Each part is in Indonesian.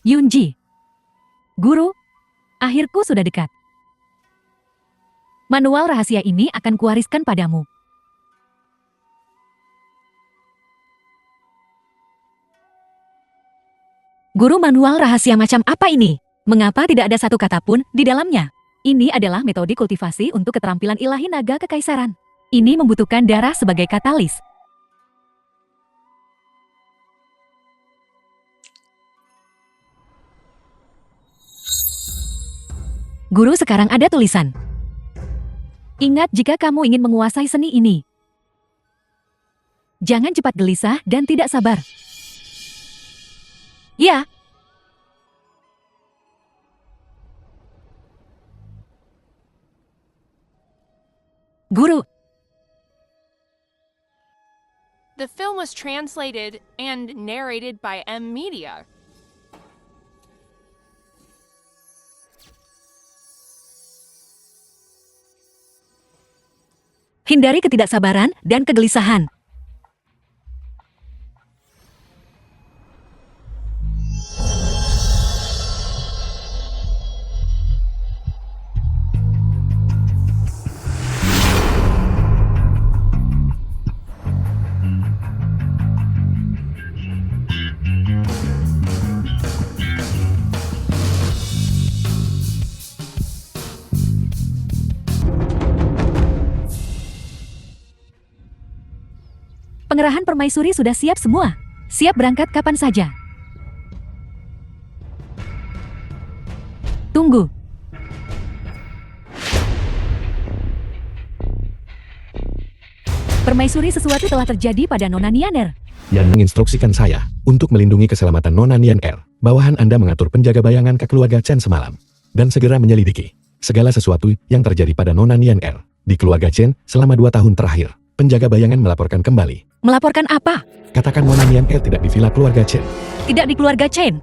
Yunji. Guru, akhirku sudah dekat. Manual rahasia ini akan kuwariskan padamu. Guru, manual rahasia macam apa ini? Mengapa tidak ada satu kata pun di dalamnya? Ini adalah metode kultivasi untuk keterampilan ilahi naga kekaisaran. Ini membutuhkan darah sebagai katalis. Guru, sekarang ada tulisan. Ingat, jika kamu ingin menguasai seni ini, jangan cepat gelisah dan tidak sabar. Ya. Guru. The film was translated and narrated by M Media. Hindari ketidaksabaran dan kegelisahan. Pengerahan permaisuri sudah siap semua. Siap berangkat kapan saja. Tunggu. Permaisuri, sesuatu telah terjadi pada Nona Nianer. Yan menginstruksikan saya untuk melindungi keselamatan Nona Nianer. Bawahan Anda mengatur penjaga bayangan ke keluarga Chen semalam. Dan segera menyelidiki segala sesuatu yang terjadi pada Nona Nianer di keluarga Chen selama 2 tahun terakhir. Penjaga bayangan melaporkan kembali. Melaporkan apa? Katakan Nona Nianer tidak di villa keluarga Chen. Tidak di keluarga Chen.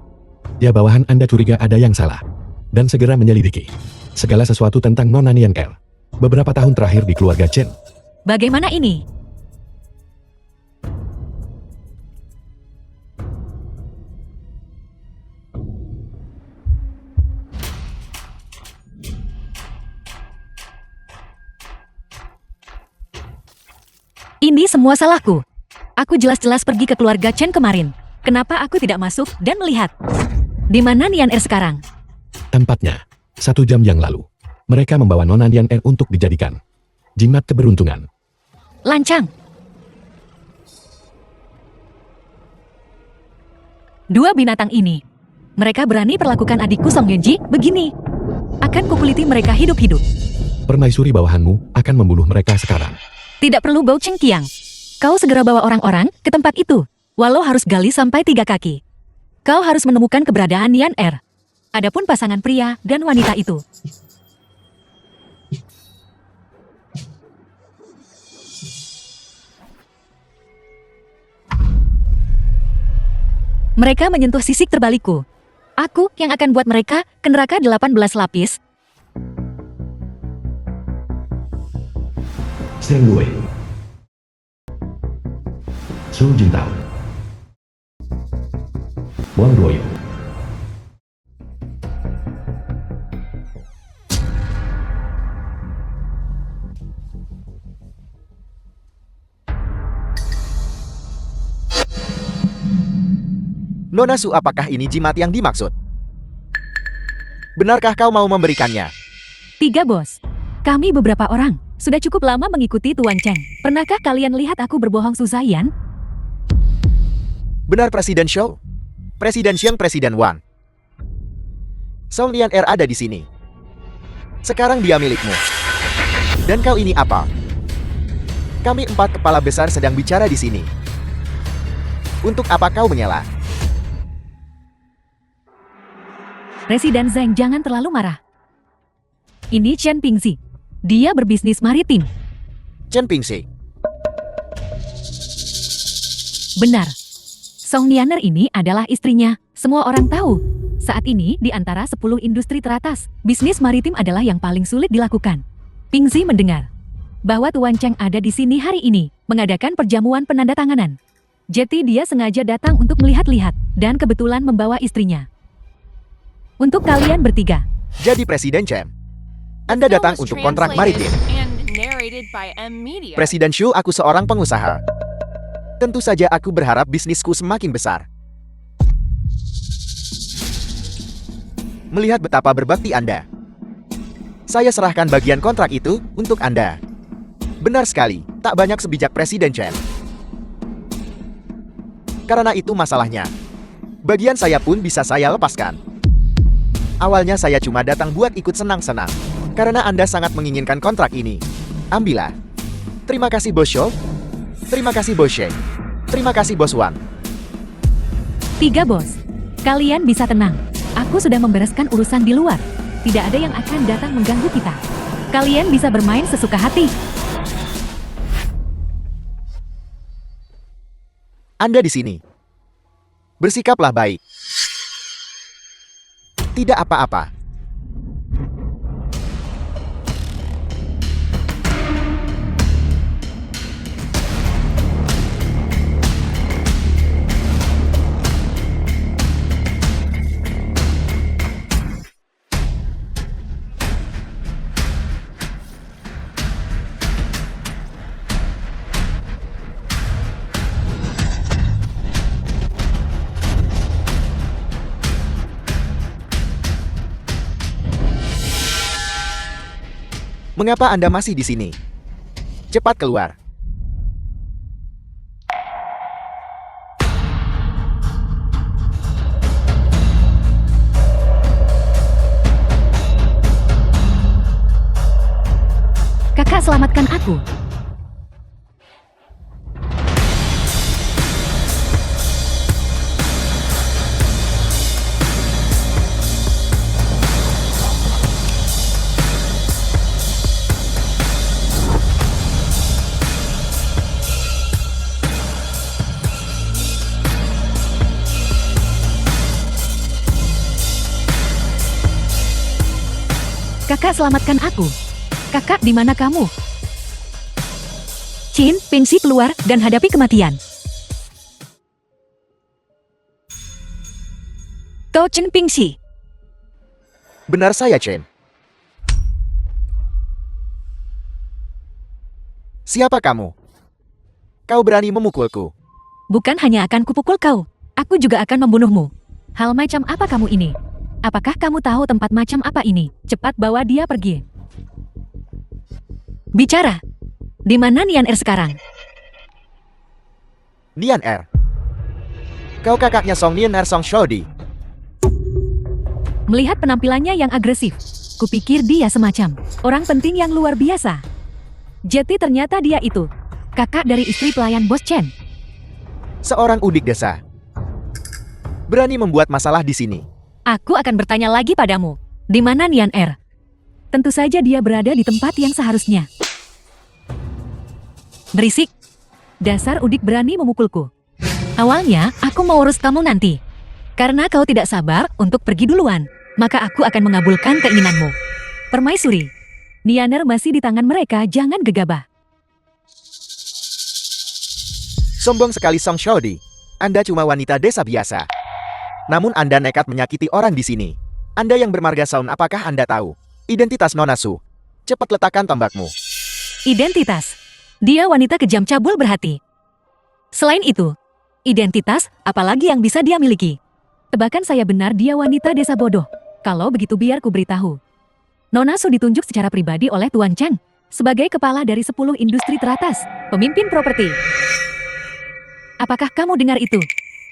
Ya, bawahan Anda curiga ada yang salah. Dan segera menyelidiki segala sesuatu tentang Nona Nianer beberapa tahun terakhir di keluarga Chen. Bagaimana ini? Ini semua salahku. Aku jelas-jelas pergi ke keluarga Chen kemarin. Kenapa aku tidak masuk dan melihat? Di mana Nianer sekarang? Tempatnya, 1 jam yang lalu. Mereka membawa Nona Nianer untuk dijadikan jimat keberuntungan. Lancang. 2 binatang ini. Mereka berani perlakukan adikku Song Yunji begini. Akan kukuliti mereka hidup-hidup. Permaisuri bawahanmu akan membunuh mereka sekarang. Tidak perlu Bau Cheng Qiang. Kau segera bawa orang-orang ke tempat itu. Walau harus gali sampai 3 kaki. Kau harus menemukan keberadaan Nianer. Adapun pasangan pria dan wanita itu. Mereka menyentuh sisik terbalikku. Aku yang akan buat mereka ke neraka 18 lapis. Zheng Wei, Su Jintao, Wang Ruoyu. Nona Su, apakah ini jimat yang dimaksud? Benarkah kau mau memberikannya? 3, bos. Kami beberapa orang. Sudah cukup lama mengikuti Tuan Cheng. Pernahkah kalian lihat aku berbohong, Suzayan? Benar, Presiden Shou. Presiden Xiang, Presiden Wang. Song Nianer ada di sini. Sekarang dia milikmu. Dan kau ini apa? Kami 4 kepala besar sedang bicara di sini. Untuk apa kau menyela? Presiden Zheng, jangan terlalu marah. Ini Chen Pingzi. Dia berbisnis maritim. Chen Pingzi. Benar. Song Nianer ini adalah istrinya. Semua orang tahu. Saat ini, di antara 10 industri teratas, bisnis maritim adalah yang paling sulit dilakukan. Pingzi mendengar bahwa Tuan Cheng ada di sini hari ini, mengadakan perjamuan penandatanganan. Jadi dia sengaja datang untuk melihat-lihat, dan kebetulan membawa istrinya. Untuk kalian bertiga. Jadi Presiden Chen, Anda Film datang was untuk kontrak translated maritim. and narrated by M Media. Presiden Xu, aku seorang pengusaha. Tentu saja aku berharap bisnisku semakin besar. Melihat betapa berbakti Anda, saya serahkan bagian kontrak itu untuk Anda. Benar sekali, tak banyak sebijak Presiden Chen. Karena itu masalahnya. Bagian saya pun bisa saya lepaskan. Awalnya saya cuma datang buat ikut senang-senang. Karena Anda sangat menginginkan kontrak ini. Ambillah. Terima kasih Bos Shou. Terima kasih Bos Sheng. Terima kasih Bos Wang. 3 bos. Kalian bisa tenang. Aku sudah membereskan urusan di luar. Tidak ada yang akan datang mengganggu kita. Kalian bisa bermain sesuka hati. Anda di sini. Bersikaplah baik. Tidak apa-apa. Mengapa Anda masih di sini? Cepat keluar. Kakak, selamatkan aku. Kakak, selamatkan aku. Kakak, di mana kamu? Chin, Pingxi keluar dan hadapi kematian. Kau Chen Pingxi. Benar saya, Chen. Siapa kamu? Kau berani memukulku. Bukan hanya akan kupukul kau, aku juga akan membunuhmu. Hal macam apa kamu ini? Apakah kamu tahu tempat macam apa ini? Cepat bawa dia pergi. Bicara. Di mana Nian Er sekarang? Nian Er. Kau kakaknya Song Nian Er Song Shodi. Melihat penampilannya yang agresif, kupikir dia semacam orang penting yang luar biasa. Jadi ternyata dia itu kakak dari istri pelayan Bos Chen. Seorang udik desa. Berani membuat masalah di sini. Aku akan bertanya lagi padamu. Di mana Nian Er? Tentu saja dia berada di tempat yang seharusnya. Berisik. Dasar udik berani memukulku. Awalnya, aku mau urus kamu nanti. Karena kau tidak sabar untuk pergi duluan, maka aku akan mengabulkan keinginanmu. Permaisuri. Nian Er masih di tangan mereka, jangan gegabah. Sombong sekali Song Shodi. Anda cuma wanita desa biasa. Namun Anda nekat menyakiti orang di sini. Anda yang bermarga Saun, apakah Anda tahu identitas Nona Su? Cepat letakkan tombakmu. Identitas. Dia wanita kejam cabul berhati. Selain itu, identitas apalagi yang bisa dia miliki? Tebakan saya benar, dia wanita desa bodoh. Kalau begitu biar ku beritahu. Nona Su ditunjuk secara pribadi oleh Tuan Cheng sebagai kepala dari 10 industri teratas, pemimpin properti. Apakah kamu dengar itu?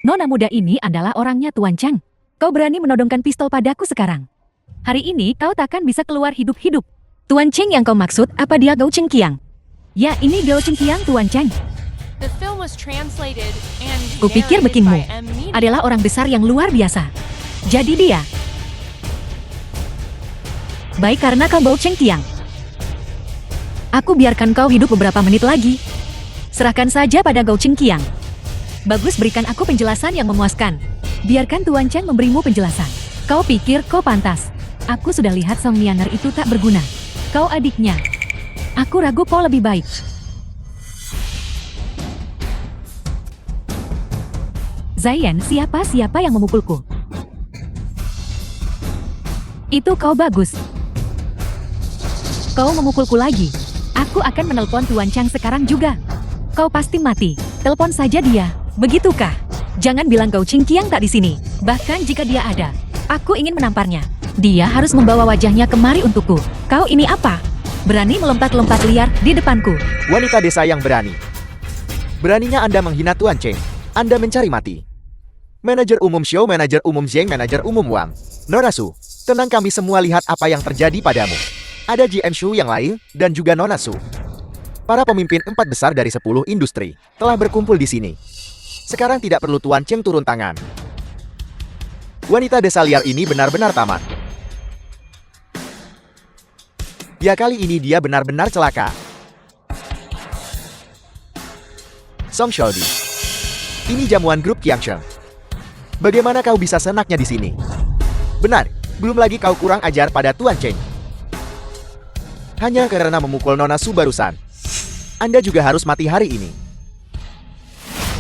Nona muda ini adalah orangnya Tuan Cheng. Kau berani menodongkan pistol padaku sekarang. Hari ini kau takkan bisa keluar hidup-hidup. Tuan Cheng yang kau maksud, apa dia Gao Cheng Qiang? Ya, ini Gao Cheng Qiang, Tuan Cheng. The film was translated and Kupikir narrated bekinmu by M Media. adalah orang besar yang luar biasa. Jadi dia. Baik, karena kau Gao Cheng Qiang. Aku biarkan kau hidup beberapa menit lagi. Serahkan saja pada Gao Cheng Qiang. Bagus, berikan aku penjelasan yang memuaskan. Biarkan Tuan Cheng memberimu penjelasan. Kau pikir kau pantas? Aku sudah lihat Song Nianer itu tak berguna. Kau adiknya. Aku ragu kau lebih baik. Zayan, siapa yang memukulku? Itu kau bagus. Kau memukulku lagi. Aku akan menelpon Tuan Chang sekarang juga. Kau pasti mati. Telepon saja dia. Begitukah? Jangan bilang kau Qingqiang tak di sini. Bahkan jika dia ada, aku ingin menamparnya. Dia harus membawa wajahnya kemari untukku. Kau ini apa? Berani melompat-lompat liar di depanku. Wanita desa yang berani. Beraninya Anda menghina Tuan Cheng. Anda mencari mati. Manajer umum Xiao, manajer umum Zheng, manajer umum Wang. Nona Su, tenang, kami semua lihat apa yang terjadi padamu. Ada GM Shu yang lain, dan juga Nona Su. Para pemimpin 4 besar dari 10 industri telah berkumpul di sini. Sekarang tidak perlu Tuan Cheng turun tangan. Wanita desa liar ini benar-benar tamat. Ya, kali ini dia benar-benar celaka. Song Xiaodi, ini jamuan grup Qiangsheng. Bagaimana kau bisa senaknya di sini? Benar, belum lagi kau kurang ajar pada Tuan Cheng. Hanya karena memukul Nona Su barusan. Anda juga harus mati hari ini.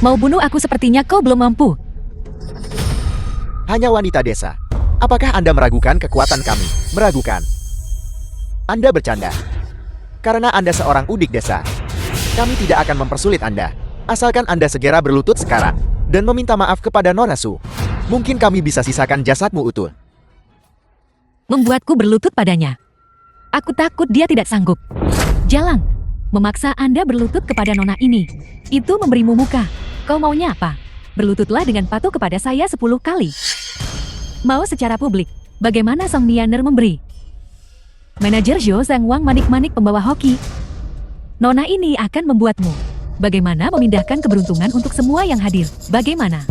Mau bunuh aku sepertinya kau belum mampu. Hanya wanita desa. Apakah Anda meragukan kekuatan kami? Meragukan. Anda bercanda. Karena Anda seorang udik desa. Kami tidak akan mempersulit Anda. Asalkan Anda segera berlutut sekarang dan meminta maaf kepada Nona Su. Mungkin kami bisa sisakan jasadmu utuh. Membuatku berlutut padanya. Aku takut dia tidak sanggup. Jalang, memaksa Anda berlutut kepada nona ini. Itu memberimu muka. Kau maunya apa? Berlututlah dengan patuh kepada saya 10 kali. Mau secara publik. Bagaimana Song Nianer memberi? Manajer Zhou Zhang Wang manik-manik pembawa hoki. Nona ini akan membuatmu. Bagaimana memindahkan keberuntungan untuk semua yang hadir? Bagaimana?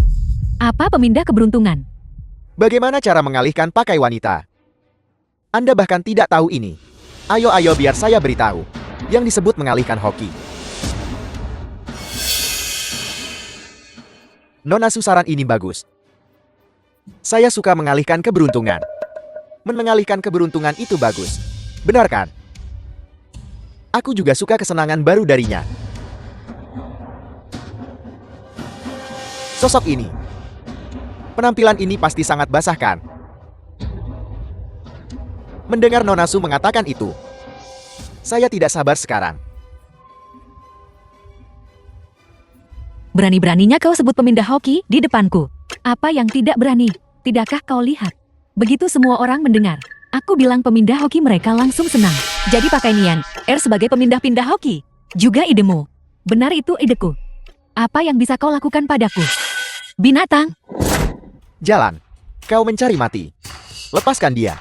Apa pemindah keberuntungan? Bagaimana cara mengalihkan pakai wanita? Anda bahkan tidak tahu ini. Ayo biar saya beritahu. Yang disebut mengalihkan hoki. Nona Su, saran ini bagus. Saya suka mengalihkan keberuntungan. Mengalihkan keberuntungan itu bagus. Benar kan? Aku juga suka kesenangan baru darinya. Sosok ini. Penampilan ini pasti sangat basah kan? Mendengar Nona Su mengatakan itu, saya tidak sabar sekarang. Berani-beraninya kau sebut pemindah hoki di depanku. Apa yang tidak berani? Tidakkah kau lihat? Begitu semua orang mendengar, aku bilang pemindah hoki, mereka langsung senang. Jadi pakai Nian R sebagai pemindah-pindah hoki. Juga idemu. Benar, itu ideku. Apa yang bisa kau lakukan padaku? Binatang. Jalan. Kau mencari mati. Lepaskan dia.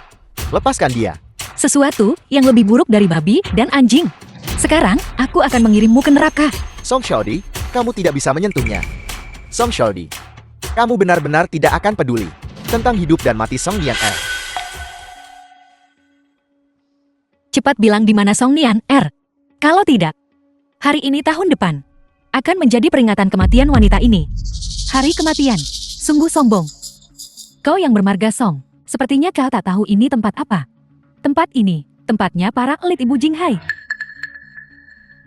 Lepaskan dia. Sesuatu yang lebih buruk dari babi dan anjing. Sekarang, aku akan mengirimmu ke neraka. Song Xiaodi, kamu tidak bisa menyentuhnya. Song Xiaodi, kamu benar-benar tidak akan peduli tentang hidup dan mati Song Nian R. Cepat bilang di mana Song Nian R. Kalau tidak, hari ini tahun depan akan menjadi peringatan kematian wanita ini. Hari kematian. Sungguh sombong. Kau yang bermarga Song, sepertinya kau tak tahu ini tempat apa. Tempat ini, tempatnya para elit Ibu Jinghai.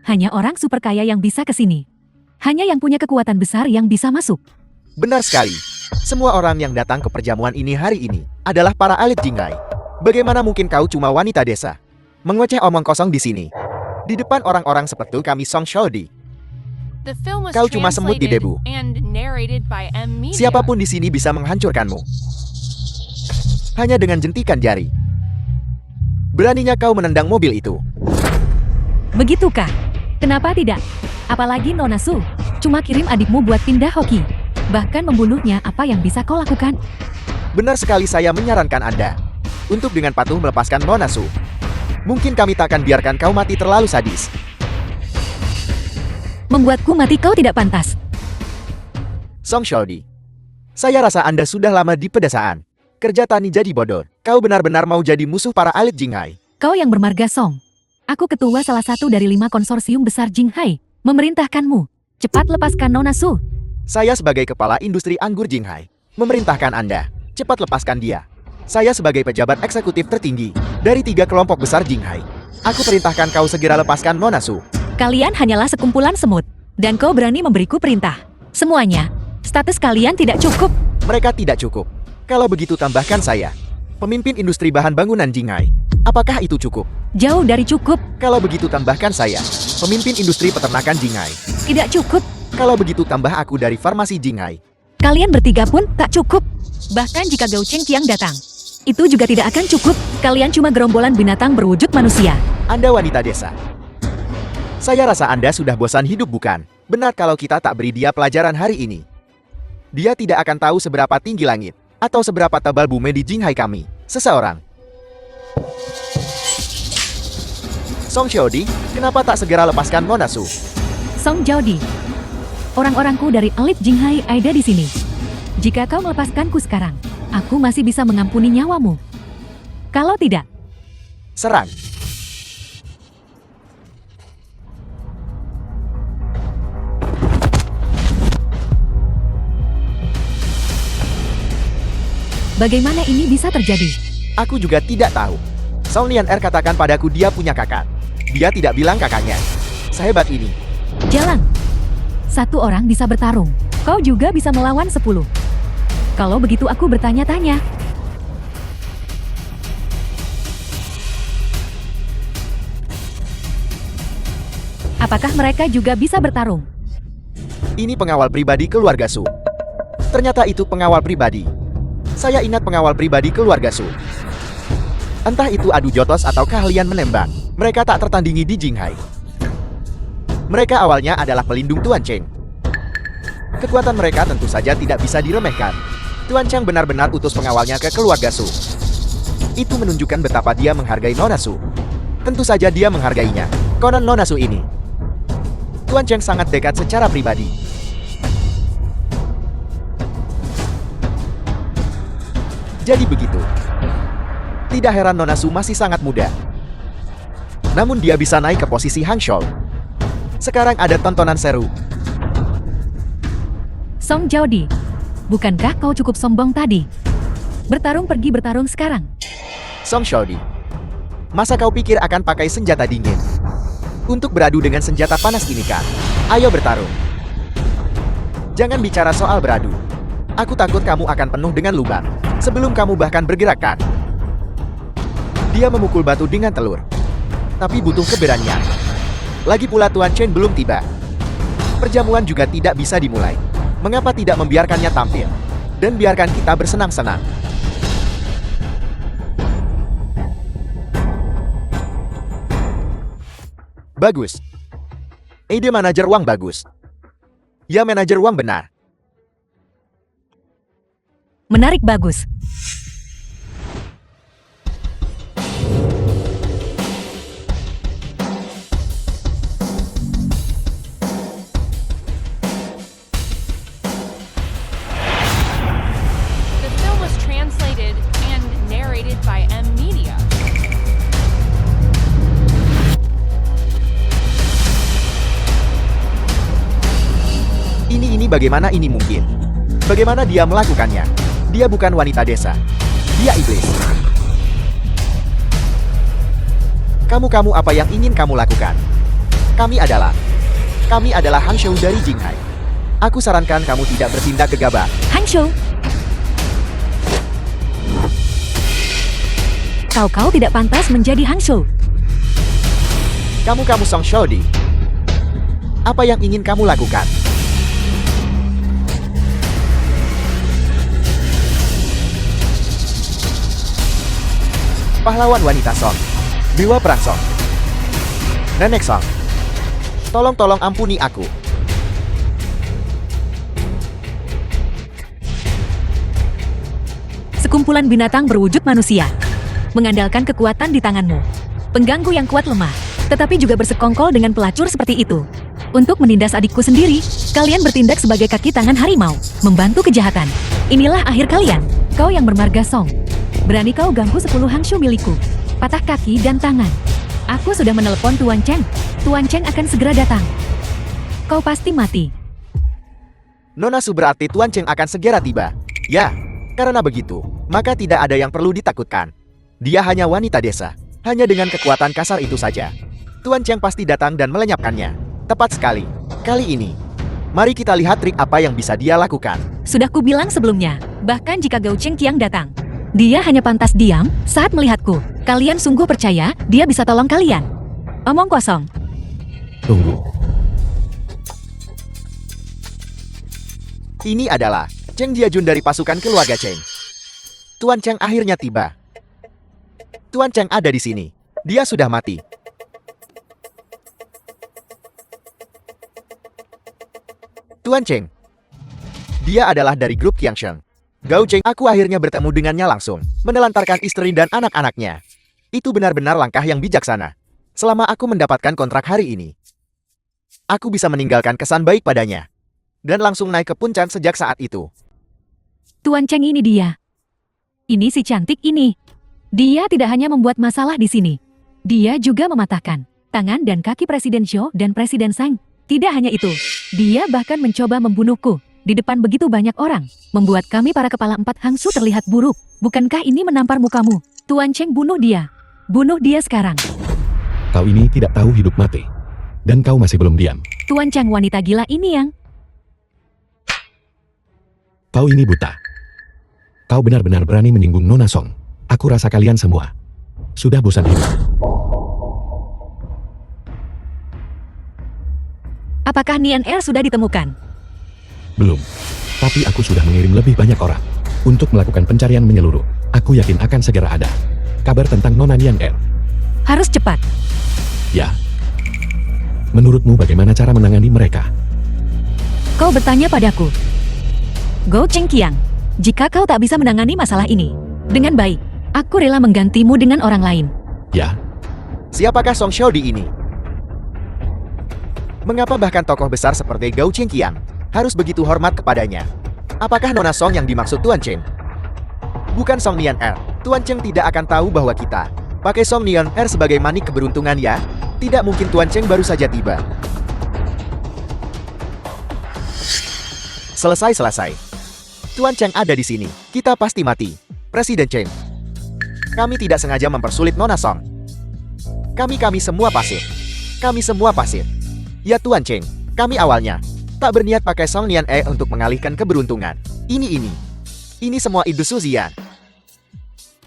Hanya orang super kaya yang bisa ke sini. Hanya yang punya kekuatan besar yang bisa masuk. Benar sekali. Semua orang yang datang ke perjamuan ini hari ini adalah para elit Jinghai. Bagaimana mungkin kau cuma wanita desa? Mengoceh omong kosong di sini. Di depan orang-orang seperti kami Song Xiaodi. The film was Kau cuma semut di translated debu. and narrated by M Media. Siapapun di sini bisa menghancurkanmu. Hanya dengan jentikan jari. Beraninya kau menendang mobil itu. Begitukah? Kenapa tidak? Apalagi Nona Su, cuma kirim adikmu buat pindah hoki. Bahkan membunuhnya, apa yang bisa kau lakukan? Benar sekali, saya menyarankan Anda untuk dengan patuh melepaskan Nona Su. Mungkin kami tak akan biarkan kau mati terlalu sadis. Membuatku mati kau tidak pantas. Song Xiaodi, saya rasa Anda sudah lama di pedesaan. Kerja tani jadi bodoh. Kau benar-benar mau jadi musuh para elit Jinghai. Kau yang bermarga Song. Aku ketua salah satu dari 5 konsorsium besar Jinghai. Memerintahkanmu. Cepat lepaskan Nona Su. Saya sebagai kepala industri anggur Jinghai memerintahkan Anda. Cepat lepaskan dia. Saya sebagai pejabat eksekutif tertinggi dari 3 kelompok besar Jinghai. Aku perintahkan kau segera lepaskan Nona Su. Kalian hanyalah sekumpulan semut. Dan kau berani memberiku perintah. Semuanya. Status kalian tidak cukup. Mereka tidak cukup. Kalau begitu tambahkan saya. Pemimpin industri bahan bangunan Jinghai. Apakah itu cukup? Jauh dari cukup. Kalau begitu tambahkan saya, pemimpin industri peternakan Jinghai. Tidak cukup. Kalau begitu tambah aku dari farmasi Jinghai. Kalian bertiga pun tak cukup. Bahkan jika Gao Cheng Qiang datang, itu juga tidak akan cukup. Kalian cuma gerombolan binatang berwujud manusia. Anda wanita desa. Saya rasa Anda sudah bosan hidup bukan? Benar kalau kita tak beri dia pelajaran hari ini. Dia tidak akan tahu seberapa tinggi langit, atau seberapa tebal bumi di Jinghai kami. Seseorang. Song Xiaodi, kenapa tak segera lepaskan Nona Su? Song Jiaodi, orang-orangku dari elit Jinghai ada di sini. Jika kau melepaskanku sekarang, aku masih bisa mengampuni nyawamu. Kalau tidak, Serang. bagaimana ini bisa terjadi? Aku juga tidak tahu. Song Lian'er katakan padaku dia punya kakak. Dia tidak bilang kakaknya. Sehebat ini. Jalan. Satu orang bisa bertarung. Kau juga bisa melawan 10. Kalau begitu aku bertanya-tanya. Apakah mereka juga bisa bertarung? Ini pengawal pribadi keluarga Su. Ternyata itu pengawal pribadi. Saya ingat pengawal pribadi keluarga Su. Entah itu adu jotos atau keahlian menembak, mereka tak tertandingi di Jinghai. Mereka awalnya adalah pelindung Tuan Cheng. Kekuatan mereka tentu saja tidak bisa diremehkan. Tuan Cheng benar-benar utus pengawalnya ke keluarga Su. Itu menunjukkan betapa dia menghargai Nona Su. Tentu saja dia menghargainya. Konon Nona Su ini, Tuan Cheng sangat dekat secara pribadi. Jadi begitu. Tidak heran Nona Su masih sangat muda. Namun dia bisa naik ke posisi Hang Shou. Sekarang ada tontonan seru. Song Jiaodi, bukankah kau cukup sombong tadi? Bertarung pergi bertarung sekarang. Song Xiaodi, masa kau pikir akan pakai senjata dingin untuk beradu dengan senjata panas ini kan? Ayo bertarung. Jangan bicara soal beradu. Aku takut kamu akan penuh dengan lubang sebelum kamu bahkan bergerakkan. Dia memukul batu dengan telur, tapi butuh keberanian. Lagi pula Tuan Chen belum tiba. Perjamuan juga tidak bisa dimulai. Mengapa tidak membiarkannya tampil? Dan biarkan kita bersenang-senang. Bagus. Ide manajer Wang bagus. Ya, manajer Wang benar. Menarik bagus. The film was translated and narrated by M Media. Ini bagaimana ini mungkin? Bagaimana dia melakukannya? Dia bukan wanita desa. Dia iblis. Kamu apa yang ingin kamu lakukan? Kami adalah Hang Shou dari Jinghai. Aku sarankan kamu tidak bertindak gegabah. Hang Shou. Kau tidak pantas menjadi Hang Shou. Kamu Song Xiaodi. Apa yang ingin kamu lakukan? Pahlawan wanita Song. Dewa perang Song. Nenek Song. Tolong ampuni aku. Sekumpulan binatang berwujud manusia. Mengandalkan kekuatan di tanganmu. Pengganggu yang kuat lemah. Tetapi juga bersekongkol dengan pelacur seperti itu. Untuk menindas adikku sendiri, kalian bertindak sebagai kaki tangan harimau. Membantu kejahatan. Inilah akhir kalian. Kau yang bermarga Song. Berani kau ganggu 10 Hang Shou milikku. Patah kaki dan tangan. Aku sudah menelepon Tuan Cheng. Tuan Cheng akan segera datang. Kau pasti mati. Nona Su berarti Tuan Cheng akan segera tiba. Ya, karena begitu, maka tidak ada yang perlu ditakutkan. Dia hanya wanita desa. Hanya dengan kekuatan kasar itu saja. Tuan Cheng pasti datang dan melenyapkannya. Tepat sekali. Kali ini, mari kita lihat trik apa yang bisa dia lakukan. Sudah kubilang sebelumnya, bahkan jika Gao Cheng Qiang datang, Dia hanya pantas diam saat melihatku. Kalian sungguh percaya dia bisa tolong kalian? Omong kosong. Tunggu. Ini adalah Cheng Jiajun dari pasukan keluarga Cheng. Tuan Cheng akhirnya tiba. Tuan Cheng ada di sini. Dia sudah mati. Tuan Cheng. Dia adalah dari grup Qiangsheng. Gao Cheng, aku akhirnya bertemu dengannya langsung, menelantarkan istri dan anak-anaknya. Itu benar-benar langkah yang bijaksana. Selama aku mendapatkan kontrak hari ini, aku bisa meninggalkan kesan baik padanya. Dan langsung naik ke puncak sejak saat itu. Tuan Cheng ini dia. Ini si cantik ini. Dia tidak hanya membuat masalah di sini. Dia juga mematahkan tangan dan kaki Presiden Zhou dan Presiden Zhang. Tidak hanya itu, dia bahkan mencoba membunuhku di depan begitu banyak orang, membuat kami para kepala 4 Hangsu terlihat buruk. Bukankah ini menampar mukamu? Tuan Cheng, bunuh dia. Bunuh dia sekarang. Kau ini tidak tahu hidup mati. Dan kau masih belum diam. Tuan Cheng, wanita gila ini yang... Kau ini buta. Kau benar-benar berani menyinggung Nona Song. Aku rasa kalian semua sudah bosan hidup. Apakah Nian Er sudah ditemukan? Belum. Tapi aku sudah mengirim lebih banyak orang untuk melakukan pencarian menyeluruh. Aku yakin akan segera ada kabar tentang Nona Nian Er. Harus cepat. Ya. Menurutmu bagaimana cara menangani mereka? Kau bertanya padaku. Gou Chengqiang, jika kau tak bisa menangani masalah ini dengan baik, aku rela menggantimu dengan orang lain. Ya. Siapakah Song Xiaodi ini? Mengapa bahkan tokoh besar seperti Gao Chengqiang harus begitu hormat kepadanya? Apakah Nona Song yang dimaksud Tuan Cheng? Bukan Song Nian Er. Tuan Cheng tidak akan tahu bahwa kita pakai Song Nian Er sebagai manik keberuntungan ya? Tidak mungkin Tuan Cheng baru saja tiba. Selesai. Tuan Cheng ada di sini. Kita pasti mati. Presiden Cheng. Kami tidak sengaja mempersulit Nona Song. Kami semua pasif. Kami semua pasif. Ya Tuan Cheng, kami awalnya tak berniat pakai Song Nian Er untuk mengalihkan keberuntungan. Ini semua ide Suzian.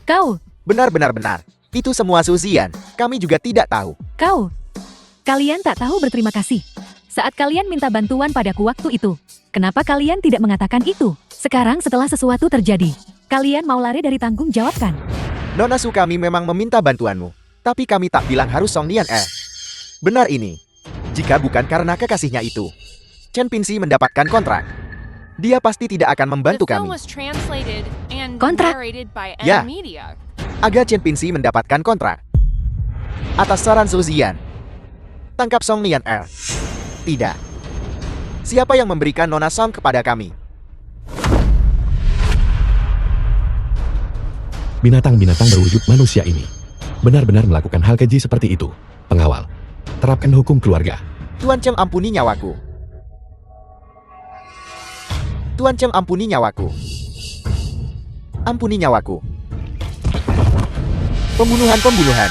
Kau, Benar. Itu semua Suzian. Kami juga tidak tahu. kalian tak tahu berterima kasih. Saat kalian minta bantuan padaku waktu itu, kenapa kalian tidak mengatakan itu? Sekarang setelah sesuatu terjadi, kalian mau lari dari tanggung jawab kan? Nona Su, kami memang meminta bantuanmu, tapi kami tak bilang harus Song Nian Er. Benar ini. Jika bukan karena kekasihnya itu, Chen Pingxi mendapatkan kontrak. Dia pasti tidak akan membantu The film kami. was translated and Kontrak? narrated by Ya. Media. Agar Chen Pingxi mendapatkan kontrak. Atas saran Suzian, tangkap Song Nian Er. Tidak. Siapa yang memberikan Nona Song kepada kami? Binatang-binatang berwujud manusia ini benar-benar melakukan hal keji seperti itu. Pengawal, terapkan hukum keluarga. Tuan Cheng, ampuni nyawaku. Tuan Cheng, ampuni nyawaku. Ampuni nyawaku. Pembunuhan.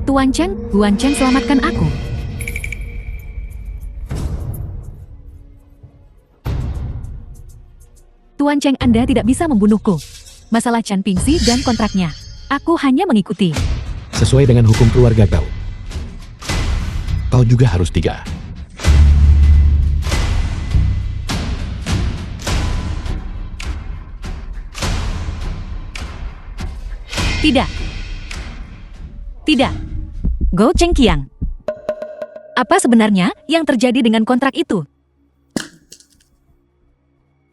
Tuan Cheng, selamatkan aku. Tuan Cheng, Anda tidak bisa membunuhku. Masalah Chen Pingxi dan kontraknya. Aku hanya mengikuti. Sesuai dengan hukum keluarga kau. Kau juga harus 3. Tidak. Gou Chengqiang. Apa sebenarnya yang terjadi dengan kontrak itu?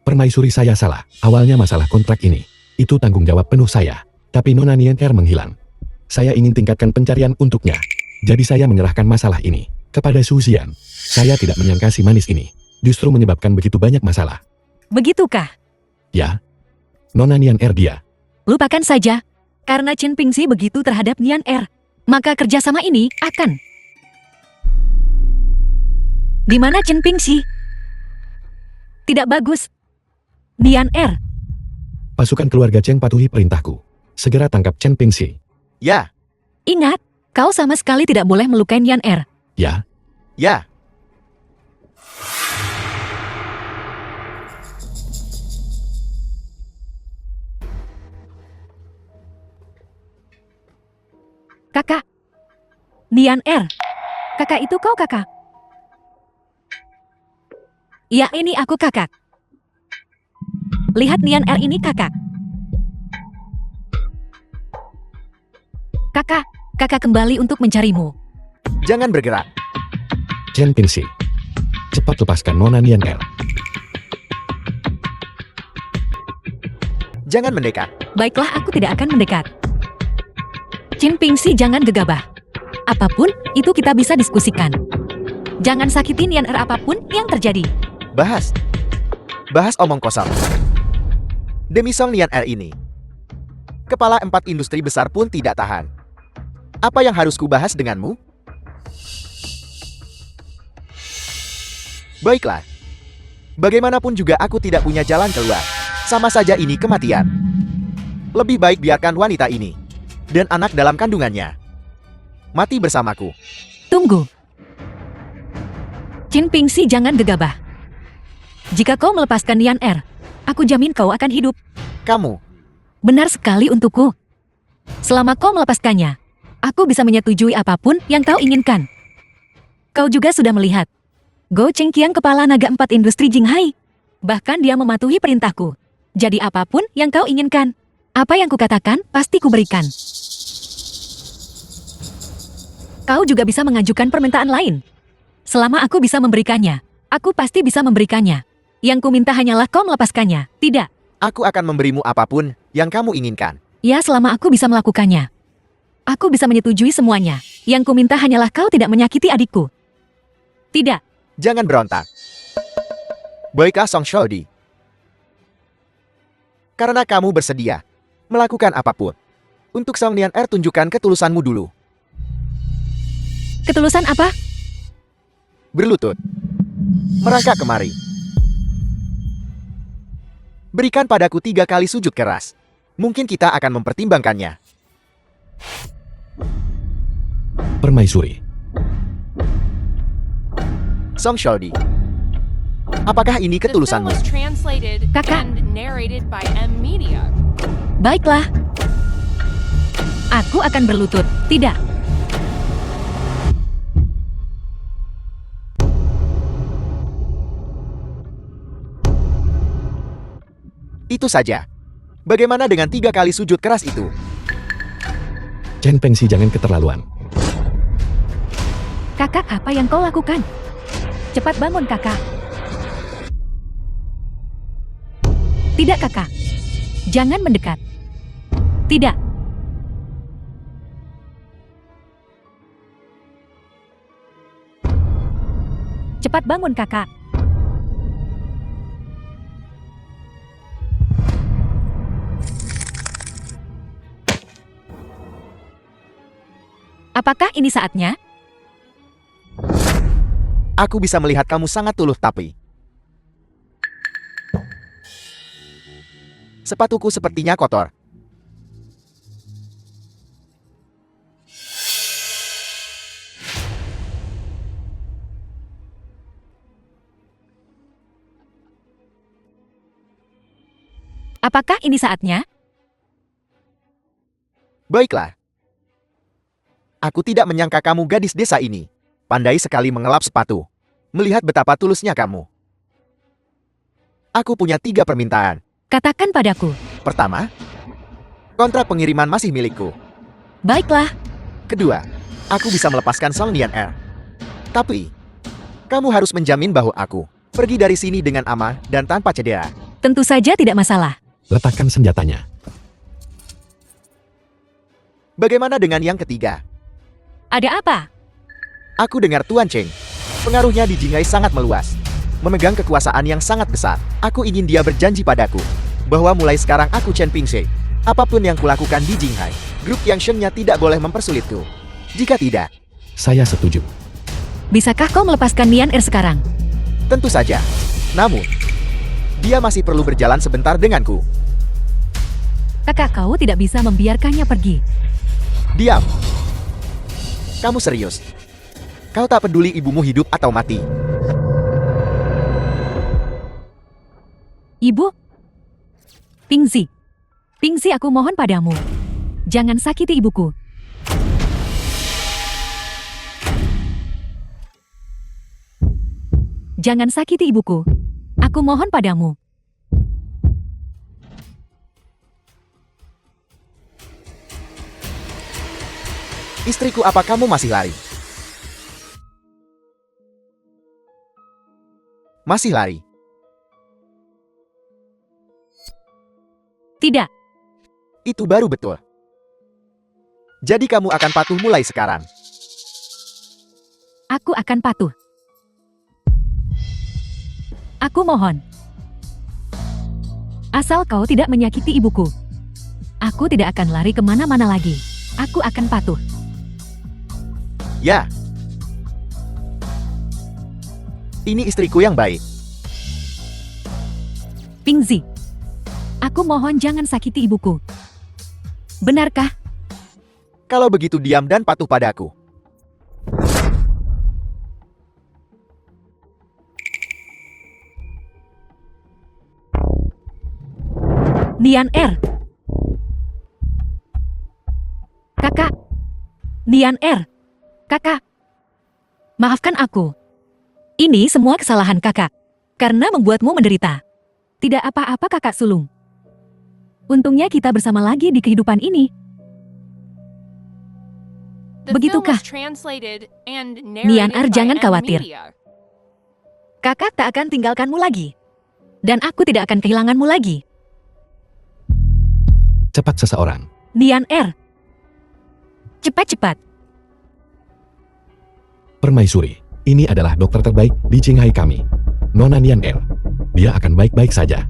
Permaisuri, saya salah. Awalnya masalah kontrak ini, itu tanggung jawab penuh saya. Tapi Nona Nian Er menghilang. Saya ingin tingkatkan pencarian untuknya. Jadi saya menyerahkan masalah ini kepada Suzian. Saya tidak menyangka si manis ini justru menyebabkan begitu banyak masalah. Begitukah? Ya. Nona Nian Er dia. Lupakan saja. Karena Chen Pingxi begitu terhadap Nian Er, maka kerjasama ini akan... Di mana Chen Pingxi? Tidak bagus. Nian Er. Pasukan keluarga Cheng patuhi perintahku. Segera tangkap Chen Pingxi. Ya. Ingat, kau sama sekali tidak boleh melukai Nian Er. Ya. Ya. Kakak. Nian R. Kakak itu kau kakak? Ya ini aku kakak. Lihat Nian R ini kakak. Kakak kembali untuk mencarimu. Jangan bergerak. Chen Pingxi. Cepat lepaskan Nona Nian R. Jangan mendekat. Baiklah, aku tidak akan mendekat. Chin Pingxi, jangan gegabah. Apapun, itu kita bisa diskusikan. Jangan sakiti Nian R apapun yang terjadi. Bahas omong kosong. Demi Song Nian R ini, kepala 4 industri besar pun tidak tahan. Apa yang harus kubahas denganmu? Baiklah. Bagaimanapun juga aku tidak punya jalan keluar. Sama saja ini kematian. Lebih baik biarkan wanita ini dan anak dalam kandungannya mati bersamaku. Tunggu. Chin Pingxi, jangan gegabah. Jika kau melepaskan Nian R, aku jamin kau akan hidup. Kamu, Benar sekali untukku. Selama kau melepaskannya, aku bisa menyetujui apapun yang kau inginkan. Kau juga sudah melihat. Go Chengqiang, kepala naga 4 industri Jinghai. Bahkan dia mematuhi perintahku. Jadi apapun yang kau inginkan, apa yang kukatakan pasti kuberikan. Kau juga bisa mengajukan permintaan lain. Selama aku bisa memberikannya, aku pasti bisa memberikannya. Yang ku minta hanyalah kau melepaskannya, tidak? aku akan memberimu apapun yang kamu inginkan. Ya, selama aku bisa melakukannya. Aku bisa menyetujui semuanya. Yang ku minta hanyalah kau tidak menyakiti adikku. Tidak. Jangan berontak. Baiklah Song Shaodi. Karena kamu bersedia melakukan apapun. Untuk Song Nian R, tunjukkan ketulusanmu dulu. Ketulusan apa? Berlutut. Merangkak kemari. Berikan padaku 3 kali sujud keras. Mungkin kita akan mempertimbangkannya. Permaisuri. Song Shaodi. Apakah ini The film ketulusanmu? was translated Kakak. and narrated by M Media. Baiklah. Aku akan berlutut. Tidak. Itu saja. Bagaimana dengan 3 kali sujud keras itu? Chen Pengxi, jangan keterlaluan. Kakak, apa yang kau lakukan? Cepat bangun, kakak. Tidak, kakak. Jangan mendekat. Tidak. Cepat bangun, kakak. Apakah ini saatnya? Aku bisa melihat kamu sangat tuluh tapi sepatuku sepertinya kotor. Apakah ini saatnya? Baiklah. Aku tidak menyangka kamu gadis desa ini pandai sekali mengelap sepatu. Melihat betapa tulusnya kamu. Aku punya 3 permintaan. Katakan padaku. Pertama, kontrak pengiriman masih milikku. Baiklah. Kedua, aku bisa melepaskan Song Nian R. Tapi, kamu harus menjamin bahwa aku pergi dari sini dengan aman dan tanpa cedera. Tentu saja tidak masalah. Letakkan senjatanya. Bagaimana dengan yang ketiga? Ada apa? Aku dengar Tuan Cheng. Pengaruhnya di Jinghai sangat meluas. Memegang kekuasaan yang sangat besar. Aku ingin dia berjanji padaku bahwa mulai sekarang aku Chen Pingxi. Apapun yang kulakukan di Jinghai, grup yang Sheng-nya tidak boleh mempersulitku. Jika tidak, Saya setuju. Bisakah kau melepaskan Nian R sekarang? tentu saja. Namun, dia masih perlu berjalan sebentar denganku. Kakak, kau tidak bisa membiarkannya pergi. Diam. Kamu serius? Kau tak peduli ibumu hidup atau mati. Ibu? Pingxi. Pingxi, aku mohon padamu. Jangan sakiti ibuku. Jangan sakiti ibuku. Aku mohon padamu. Istriku, apa kamu masih lari? Masih lari? Tidak. Itu baru betul. Jadi kamu akan patuh mulai sekarang. Aku akan patuh. Aku mohon. Asal kau tidak menyakiti ibuku. Aku tidak akan lari kemana-mana lagi. Aku akan patuh. Ya. Ini istriku yang baik. Pingzi. Aku mohon jangan sakiti ibuku. Benarkah? Kalau begitu diam dan patuh padaku. Nian Er. Kakak. Nian Er. Kakak. Maafkan aku. Ini semua kesalahan kakak. Karena membuatmu menderita. Tidak apa-apa kakak sulung. Untungnya kita bersama lagi di kehidupan ini. The film Begitukah? was translated and Nian narrated Er, by jangan M khawatir. Media. Kakak tak akan tinggalkanmu lagi. Dan aku tidak akan kehilanganmu lagi. Cepat seseorang. Nian Er. Cepat-cepat. Permaisuri, ini adalah dokter terbaik di Qinghai kami. Nona Nian Er. Dia akan baik-baik saja.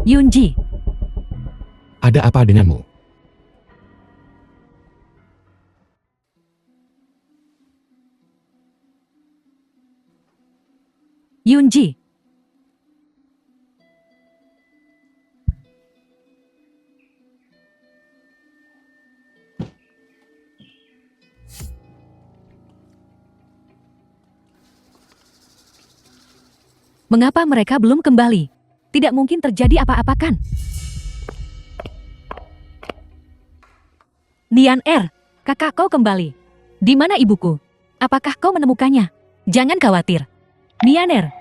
Yunji. Ada apa denganmu? Yunji. Mengapa mereka belum kembali? Tidak mungkin terjadi apa-apa kan? Nian Er, kakak kau kembali. Di mana ibuku? Apakah kau menemukannya? Jangan khawatir. Nian Er.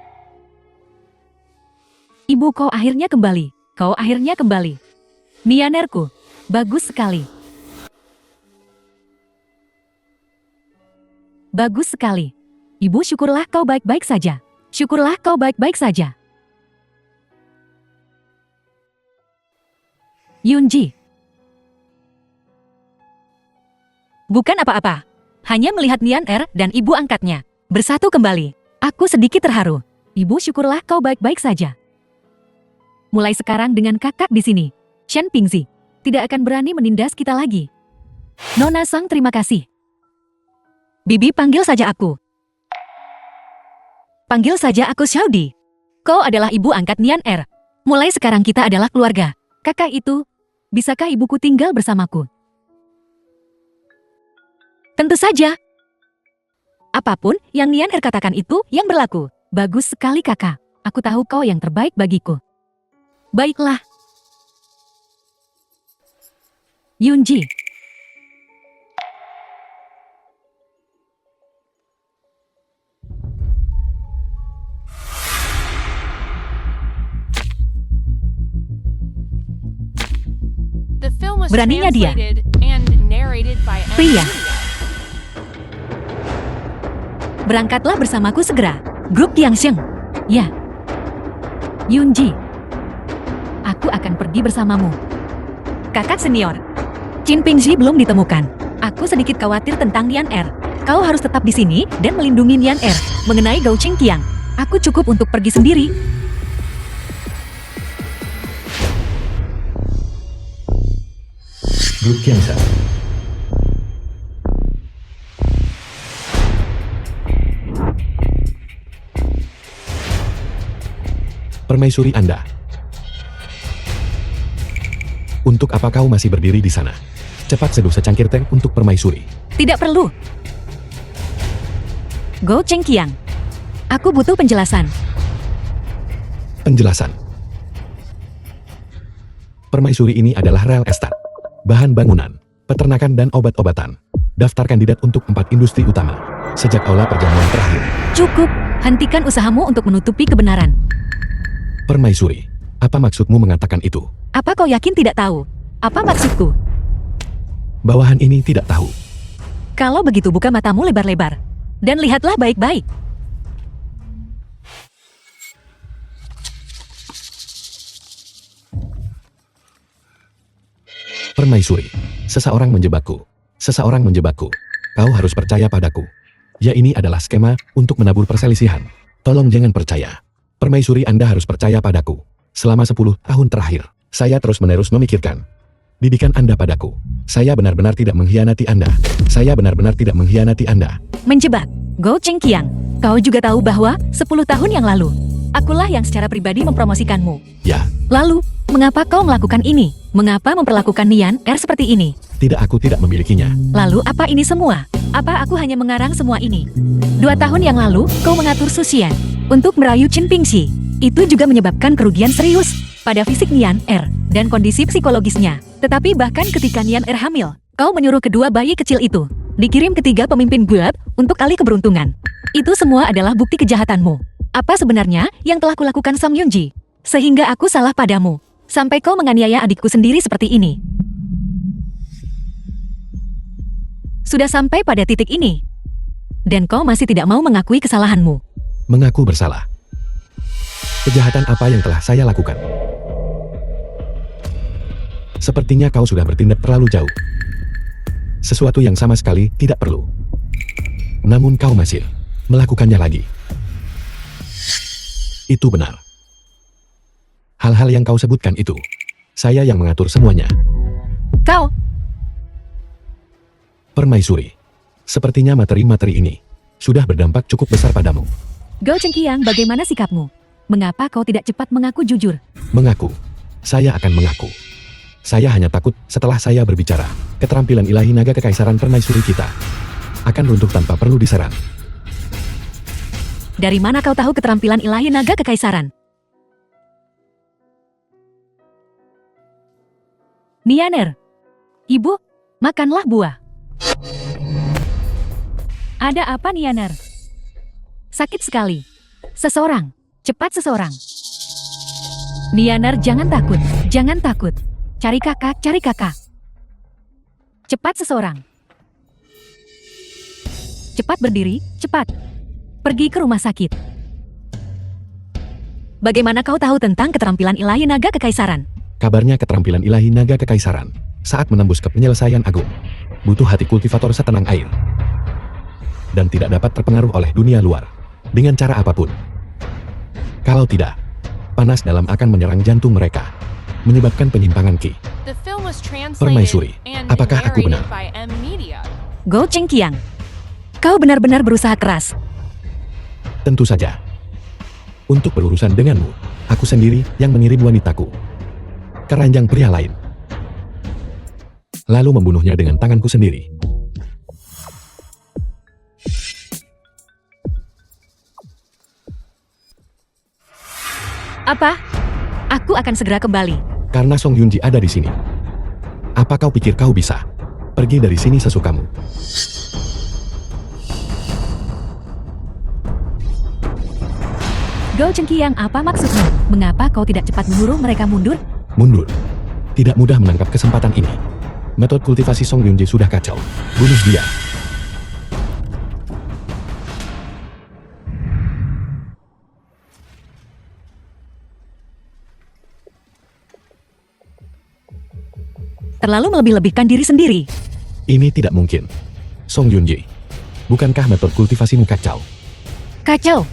Ibu kau akhirnya kembali. Kau akhirnya kembali. Nian Erku, bagus sekali. Bagus sekali. Ibu, syukurlah kau baik-baik saja. Syukurlah kau baik-baik saja. Yunji. Bukan apa-apa. Hanya melihat Nian Er dan ibu angkatnya bersatu kembali. Aku sedikit terharu. Ibu, syukurlah kau baik-baik saja. Mulai sekarang dengan kakak di sini, Shen Pingzi tidak akan berani menindas kita lagi. Nona Sang, terima kasih. Bibi, panggil saja aku. Panggil saja aku Xiaodi. Kau adalah ibu angkat Nian Er. Mulai sekarang kita adalah keluarga. Kakak itu, bisakah ibuku tinggal bersamaku? Tentu saja. Apapun yang Nian Er katakan itu yang berlaku. Bagus sekali kakak. Aku tahu kau yang terbaik bagiku. Baiklah. Yunji. The film was Beraninya dia. translated and narrated by M Pria. Media. Berangkatlah bersamaku segera. Grup Tiangsheng. Ya. Yunji. Aku akan pergi bersamamu. Kakak senior. Qin Pingzi belum ditemukan. Aku sedikit khawatir tentang Nian Er. Kau harus tetap di sini dan melindungi Nian Er. Mengenai Gao Qingqiang, aku cukup untuk pergi sendiri. Grup Tiangsheng. Permaisuri Anda. Untuk apa kau masih berdiri di sana? Cepat seduh secangkir teh untuk permaisuri. Tidak perlu. Gao Qingqiang. Aku butuh penjelasan. Penjelasan. Permaisuri ini adalah real estate, bahan bangunan, peternakan dan obat-obatan. Daftar kandidat untuk 4 industri utama. Sejak aula perjamuan terakhir. Cukup, Hentikan usahamu untuk menutupi kebenaran. Permaisuri, apa maksudmu mengatakan itu? Apa kau yakin tidak tahu? Apa maksudku? Bawahan ini tidak tahu. Kalau begitu buka matamu lebar-lebar. Dan lihatlah baik-baik. Permaisuri, seseorang menjebakku. Seseorang menjebakku. Kau harus percaya padaku. Ya, ini adalah skema untuk menabur perselisihan. Tolong jangan percaya. Permaisuri, Anda harus percaya padaku. Selama 10 tahun terakhir, saya terus-menerus memikirkan didikan Anda padaku. Saya benar-benar tidak mengkhianati Anda. Saya benar-benar tidak mengkhianati Anda. Menjebak. Go Chengqiang. Kau juga tahu bahwa 10 tahun yang lalu, akulah yang secara pribadi mempromosikanmu. Ya, Lalu, mengapa kau melakukan ini? Mengapa memperlakukan Nian R seperti ini? tidak, aku tidak memilikinya. Lalu apa ini semua? Apa aku hanya mengarang semua ini? 2 tahun yang lalu, kau mengatur Su Xian untuk merayu Qin Pingxi. Itu juga menyebabkan kerugian serius pada fisik Nian R dan kondisi psikologisnya. Tetapi bahkan ketika Nian R hamil, kau menyuruh kedua bayi kecil itu dikirim ke 3 pemimpin gelap untuk alih keberuntungan. Itu semua adalah bukti kejahatanmu. Apa sebenarnya yang telah kulakukan Song Yunji? Sehingga aku salah padamu. Sampai kau menganiaya adikku sendiri seperti ini. Sudah sampai pada titik ini. Dan kau masih tidak mau mengakui kesalahanmu. Mengaku bersalah. Kejahatan apa yang telah saya lakukan? Sepertinya kau sudah bertindak terlalu jauh. Sesuatu yang sama sekali tidak perlu. Namun kau masih melakukannya lagi. Itu benar. Hal-hal yang kau sebutkan itu, saya yang mengatur semuanya. Kau, Permaisuri, sepertinya materi-materi ini sudah berdampak cukup besar padamu. Gao Chengqiang, bagaimana sikapmu? Mengapa kau tidak cepat mengaku jujur? Mengaku. Saya akan mengaku. Saya hanya takut setelah saya berbicara, keterampilan ilahi naga kekaisaran permaisuri kita akan runtuh tanpa perlu diserang. Dari mana kau tahu keterampilan ilahi naga kekaisaran? Nianer, ibu, makanlah buah. Ada apa, Nianer? Sakit sekali. Seseorang, cepat seseorang. Nianer, jangan takut, jangan takut. Cari kakak, cari kakak. Cepat seseorang. Cepat berdiri, cepat. Pergi ke rumah sakit. Bagaimana kau tahu tentang keterampilan ilahi naga kekaisaran? Kabarnya keterampilan ilahi naga kekaisaran saat menembus ke penyelesaian agung butuh hati kultivator setenang air dan tidak dapat terpengaruh oleh dunia luar dengan cara apapun. Kalau tidak, panas dalam akan menyerang jantung mereka, menyebabkan penyimpangan ki. The film was translated Permaisuri, and apakah aku narrated benar? by M Media. Go Chengqiang, kau benar-benar berusaha keras. Tentu saja. Untuk berurusan denganmu, aku sendiri yang mengirim wanitaku ke ranjang pria lain, lalu membunuhnya dengan tanganku sendiri. Apa? Aku akan segera kembali. Karena Song Yunji ada di sini. Apa kau pikir kau bisa pergi dari sini sesukamu? Gao Chengqiang, apa maksudmu? Mengapa kau tidak cepat menyuruh mereka mundur? Mundur. Tidak mudah menangkap kesempatan ini. Metode kultivasi Song Yunji sudah kacau. Bunuh dia. Terlalu melebih-lebihkan diri sendiri. Ini tidak mungkin. Song Yunji, bukankah metode kultivasimu kacau? Kacau.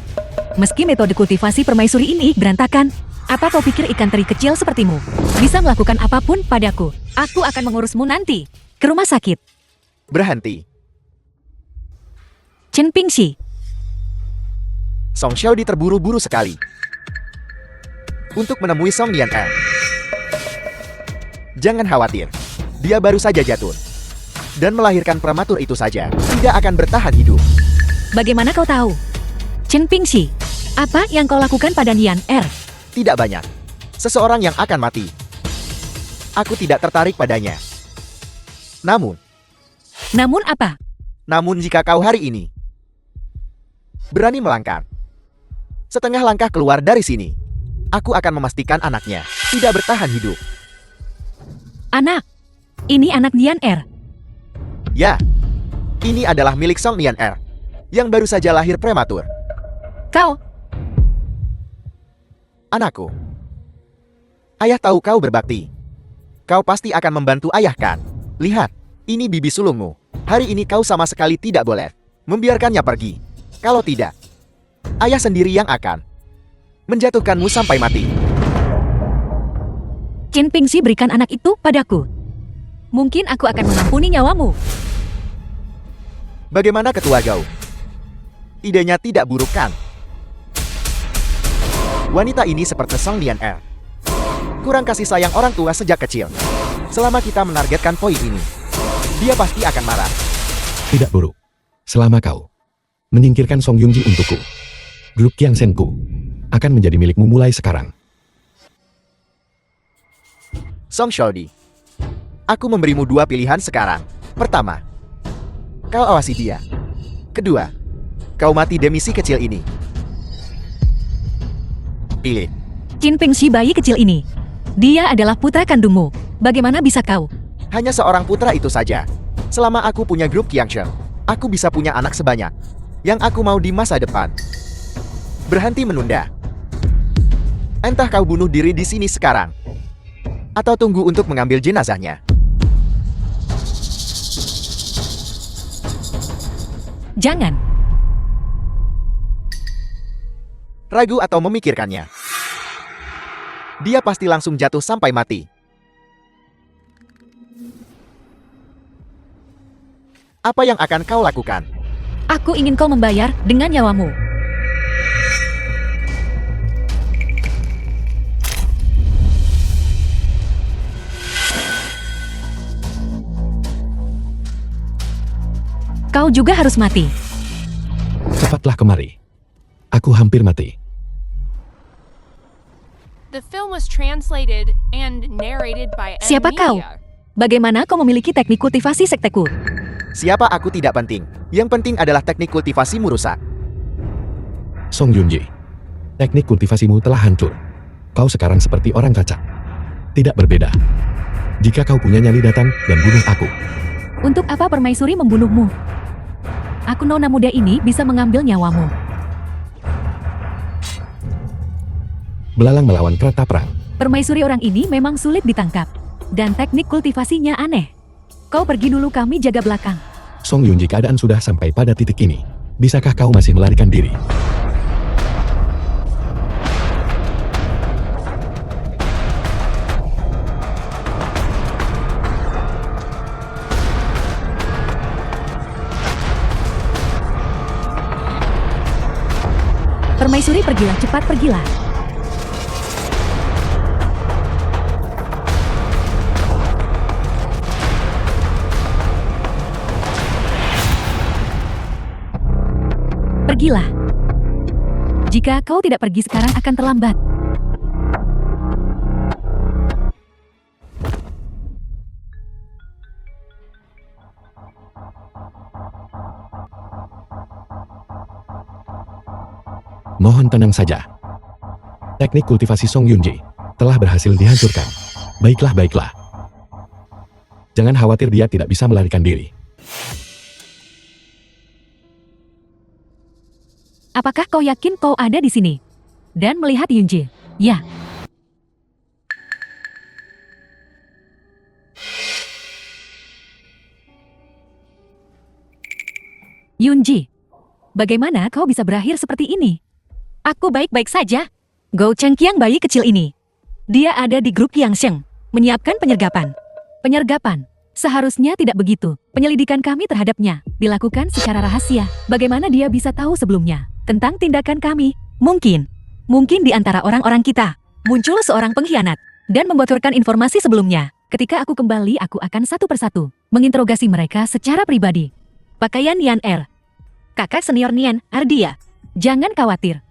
Meski metode kultivasi permaisuri ini berantakan, apa kau pikir ikan teri kecil sepertimu bisa melakukan apapun padaku? Aku akan mengurusmu nanti ke rumah sakit. Berhenti. Chen Pingxi, Song Xiaodi terburu-buru sekali untuk menemui Song Nianer. Jangan khawatir, dia baru saja jatuh dan melahirkan prematur itu saja tidak akan bertahan hidup. bagaimana kau tahu? Chen Pingxi, apa yang kau lakukan pada Nian R? Tidak banyak. Seseorang yang akan mati. Aku tidak tertarik padanya. Namun Namun apa? jika kau hari ini berani melanggar Setengah langkah keluar dari sini. Aku akan memastikan anaknya tidak bertahan hidup. Anak, ini anak Nian Er. Ya, ini adalah milik Song Nian Er yang baru saja lahir prematur. Kau, Anakku, ayah tahu kau berbakti. Kau pasti akan membantu ayah kan? Lihat, ini bibi sulungmu. Hari ini kau sama sekali tidak boleh membiarkannya pergi. Kalau tidak, ayah sendiri yang akan menjatuhkanmu sampai mati. Chen Pingxi berikan anak itu padaku. Mungkin aku akan mengampuni nyawamu. Bagaimana Ketua Gao? Idenya tidak buruk kan? Wanita ini seperti Song Nian Er. Kurang kasih sayang orang tua sejak kecil. Selama kita menargetkan poin ini, dia pasti akan marah. Tidak buruk. Selama kau menyingkirkan Song Yunji untukku, grup Qiangshengku akan menjadi milikmu mulai sekarang. Song Shaodi, aku memberimu dua pilihan sekarang. Pertama, kau awasi dia. Kedua, kau mati demi si kecil ini. Pilih. Chen Pingxi bayi kecil ini. Dia adalah putra kandungmu. Bagaimana bisa kau? Hanya seorang putra itu saja. Selama aku punya grup Qiangsheng, aku bisa punya anak sebanyak yang aku mau di masa depan. Berhenti menunda. Entah kau bunuh diri di sini sekarang, atau tunggu untuk mengambil jenazahnya. Jangan. Ragu atau memikirkannya. Dia pasti langsung jatuh sampai mati. Apa yang akan kau lakukan? Aku ingin kau membayar dengan nyawamu. Kau juga harus mati. Cepatlah kemari. Aku hampir mati. The film was translated and narrated by Siapa kau? Media. Bagaimana kau memiliki teknik kultivasi sekteku? Siapa aku tidak penting. Yang penting adalah teknik kultivasimu rusak. Song Yunji, teknik kultivasimu telah hancur. Kau sekarang seperti orang cacat. Tidak berbeda. Jika kau punya nyali datang dan bunuh aku. Untuk apa permaisuri membunuhmu? Aku nona muda ini bisa mengambil nyawamu. Belalang melawan kereta perang. Permaisuri orang ini memang sulit ditangkap. Dan teknik kultivasinya aneh. Kau pergi dulu, kami jaga belakang. Song Yunji, keadaan sudah sampai pada titik ini. Bisakah kau masih melarikan diri? Permaisuri, pergilah, cepat pergilah. Pergilah. Jika kau tidak pergi sekarang akan terlambat. Mohon tenang saja. Teknik kultivasi Song Yunji telah berhasil dihancurkan. Baiklah, baiklah. Jangan khawatir, dia tidak bisa melarikan diri. Apakah kau yakin kau ada di sini? Dan melihat Yunji? Ya. Yunji, bagaimana kau bisa berakhir seperti ini? Aku baik-baik saja. Gou Chengqiang bayi kecil ini. Dia ada di grup Qiangsheng, menyiapkan penyergapan. Penyergapan? Seharusnya tidak begitu. Penyelidikan kami terhadapnya dilakukan secara rahasia. Bagaimana dia bisa tahu sebelumnya tentang tindakan kami? Mungkin di antara orang-orang kita muncul seorang pengkhianat dan membocorkan informasi sebelumnya. Ketika aku kembali, aku akan satu persatu menginterogasi mereka secara pribadi. Pakaian Nian Er, kakak senior Nian Er dia. Jangan khawatir.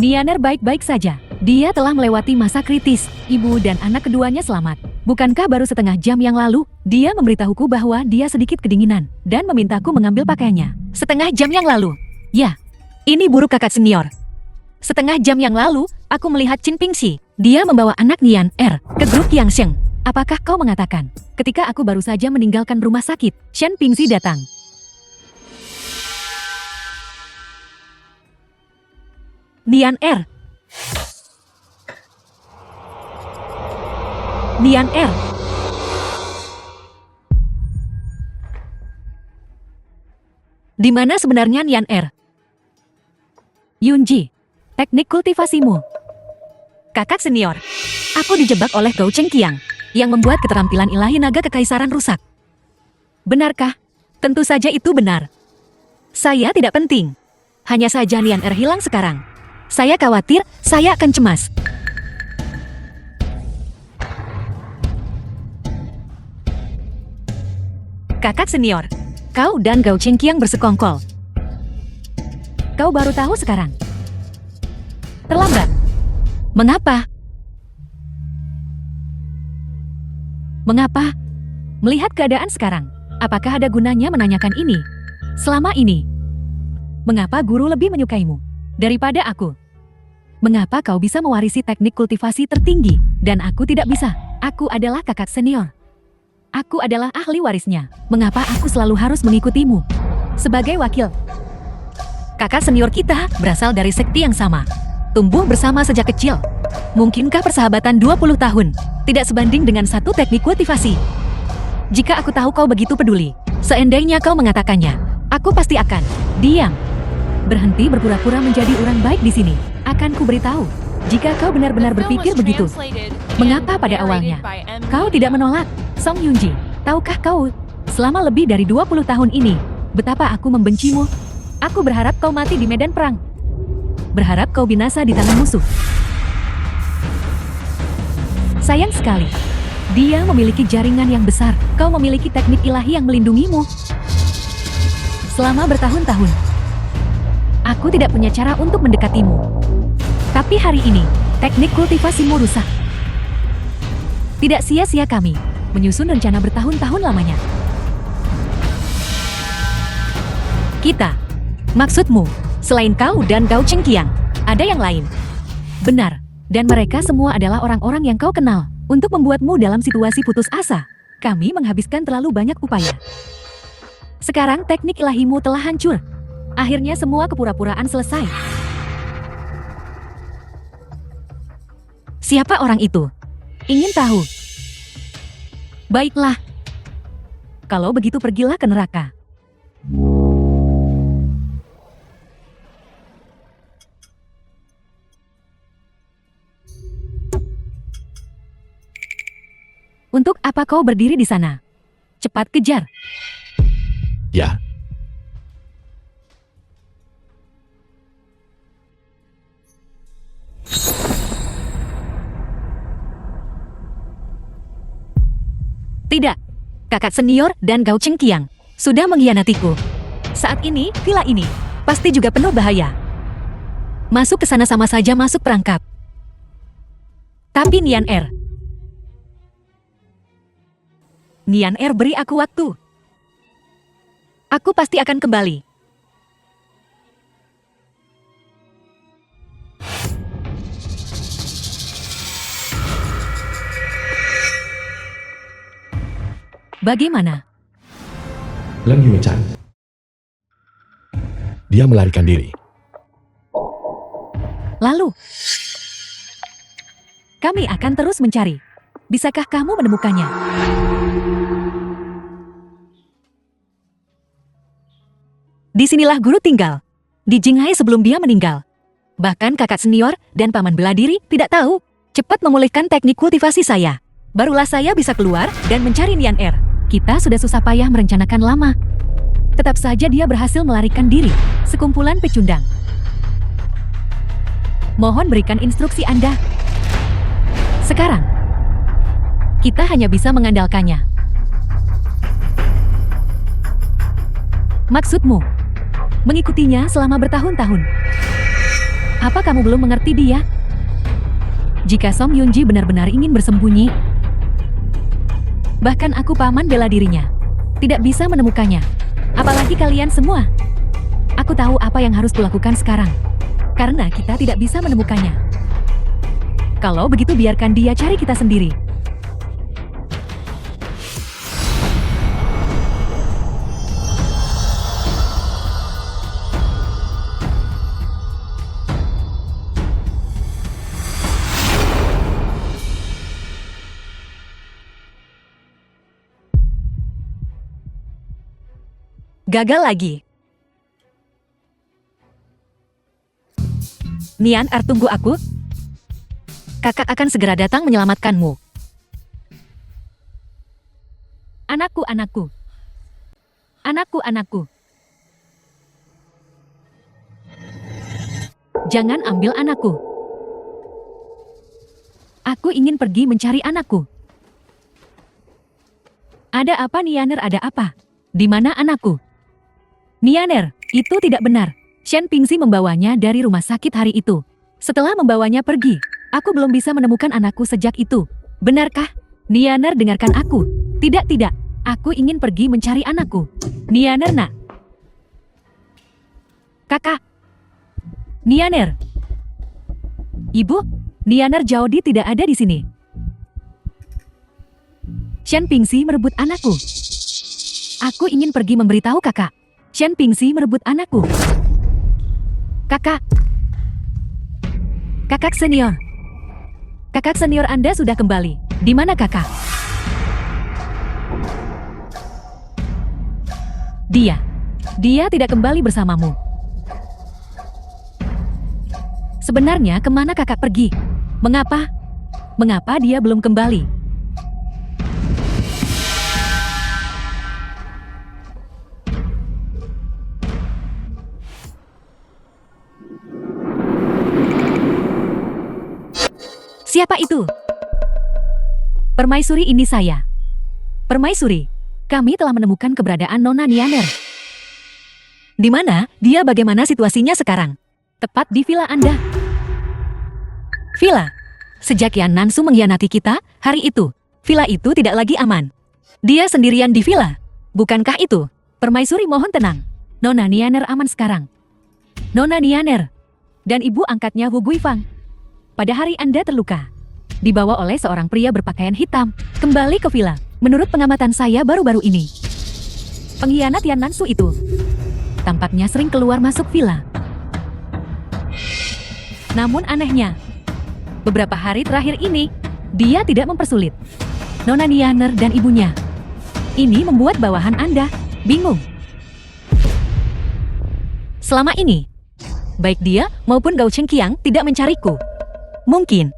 Nian Er baik-baik saja. Dia telah melewati masa kritis. Ibu dan anak keduanya selamat. Bukankah baru setengah jam yang lalu, dia memberitahuku bahwa dia sedikit kedinginan dan memintaku mengambil pakaiannya. Setengah jam yang lalu. Ya, ini buruk kakak senior. Setengah jam yang lalu, aku melihat Chin Pingxi. Dia membawa anak Nian Er ke grup Qiangsheng. Apakah kau mengatakan, ketika aku baru saja meninggalkan rumah sakit, Shen Pingxi datang? Nian Er. Nian Er. Di mana sebenarnya Nian Er? Yunji, teknik kultivasimu. Kakak senior, aku dijebak oleh Gou Chengqiang yang membuat keterampilan ilahi naga kekaisaran rusak. Benarkah? Tentu saja itu benar. Saya tidak penting. Hanya saja Nian Er hilang sekarang. Saya khawatir, saya akan cemas. Kakak senior, kau dan Gou Chengqiang bersekongkol. Kau baru tahu sekarang. Terlambat. Mengapa? Mengapa? Melihat keadaan sekarang, apakah ada gunanya menanyakan ini? Selama ini, mengapa guru lebih menyukaimu daripada aku? Mengapa kau bisa mewarisi teknik kultivasi tertinggi, dan aku tidak bisa? Aku adalah kakak senior. Aku adalah ahli warisnya. Mengapa aku selalu harus mengikutimu? Sebagai wakil, kakak senior kita berasal dari sekte yang sama. Tumbuh bersama sejak kecil. Mungkinkah persahabatan 20 tahun tidak sebanding dengan satu teknik kultivasi? Jika aku tahu kau begitu peduli, seandainya kau mengatakannya, aku pasti akan diam. Berhenti berpura-pura menjadi orang baik di sini. Akan ku beritahu, jika kau benar-benar berpikir begitu. Mengapa pada awalnya kau tidak menolak? Song Yunji, tahukah kau, selama lebih dari 20 tahun ini, betapa aku membencimu? Aku berharap kau mati di medan perang. Berharap kau binasa di tangan musuh. Sayang sekali, dia memiliki jaringan yang besar. Kau memiliki teknik ilahi yang melindungimu. Selama bertahun-tahun, aku tidak punya cara untuk mendekatimu. Tapi hari ini, teknik kultivasimu rusak. Tidak sia-sia kami menyusun rencana bertahun-tahun lamanya. Kita, maksudmu, selain kau dan Gou Chengqiang, ada yang lain. Benar, dan mereka semua adalah orang-orang yang kau kenal. Untuk membuatmu dalam situasi putus asa, kami menghabiskan terlalu banyak upaya. Sekarang teknik ilahimu telah hancur. Akhirnya semua kepura-puraan selesai. Siapa orang itu? Ingin tahu? Baiklah. Kalau begitu pergilah ke neraka. Untuk apa kau berdiri di sana? Cepat kejar. Ya. Tidak. Kakak senior dan Gou Chengqiang sudah mengkhianatiku. Saat ini, villa ini pasti juga penuh bahaya. Masuk ke sana sama saja masuk perangkap. Tapi Nian Er, beri aku waktu. Aku pasti akan kembali. Bagaimana? Leng Yuechan. Dia melarikan diri. Lalu, kami akan terus mencari. Bisakah kamu menemukannya? Disinilah guru tinggal. Di Jinghai sebelum dia meninggal. Bahkan kakak senior dan paman bela diri tidak tahu. Cepat memulihkan teknik kultivasi saya. Barulah saya bisa keluar dan mencari Nian Er. Kita sudah susah payah merencanakan lama. Tetap saja dia berhasil melarikan diri. Sekumpulan pecundang. Mohon berikan instruksi Anda. Sekarang, kita hanya bisa mengandalkannya. Maksudmu, mengikutinya selama bertahun-tahun. Apa kamu belum mengerti dia? Jika Song Yunji benar-benar ingin bersembunyi, bahkan aku paman bela dirinya, tidak bisa menemukannya. Apalagi kalian semua. Aku tahu apa yang harus kulakukan sekarang. Karena kita tidak bisa menemukannya. Kalau begitu biarkan dia cari kita sendiri. Gagal lagi. Nian Er, tunggu aku. Kakak akan segera datang menyelamatkanmu. Anakku, anakku. Anakku, anakku. Jangan ambil anakku. Aku ingin pergi mencari anakku. Ada apa, Nianer, ada apa? Di mana anakku? Nianer, itu tidak benar. Shen Pingxi membawanya dari rumah sakit hari itu. Setelah membawanya pergi, aku belum bisa menemukan anakku sejak itu. Benarkah? Nianer, dengarkan aku. Tidak, tidak. Aku ingin pergi mencari anakku. Nianer, nak. Kakak. Nianer. Ibu, Nianer Jaodi tidak ada di sini. Shen Pingxi merebut anakku. Aku ingin pergi memberitahu kakak. Shen Pingxi merebut anakku. Kakak. Kakak senior. Kakak senior Anda sudah kembali. Di mana kakak? Dia tidak kembali bersamamu. Sebenarnya kemana kakak pergi? Mengapa? Mengapa dia belum kembali? Siapa itu? Permaisuri, ini saya. Permaisuri, kami telah menemukan keberadaan Nona Nianer. Di mana? Dia bagaimana situasinya sekarang? Tepat di villa Anda. Villa? Sejak Yan Nansu mengkhianati kita, hari itu, villa itu tidak lagi aman. Dia sendirian di villa. Bukankah itu? Permaisuri, mohon tenang. Nona Nianer aman sekarang. Nona Nianer dan ibu angkatnya Wu Guifang. Pada hari Anda terluka, dibawa oleh seorang pria berpakaian hitam, kembali ke villa. Menurut pengamatan saya baru-baru ini, pengkhianat Yan Nansu itu tampaknya sering keluar masuk villa. Namun anehnya, beberapa hari terakhir ini, dia tidak mempersulit Nona Nianer dan ibunya. Ini membuat bawahan Anda bingung. Selama ini, baik dia maupun Gao Chengqiang tidak mencariku. Mungkin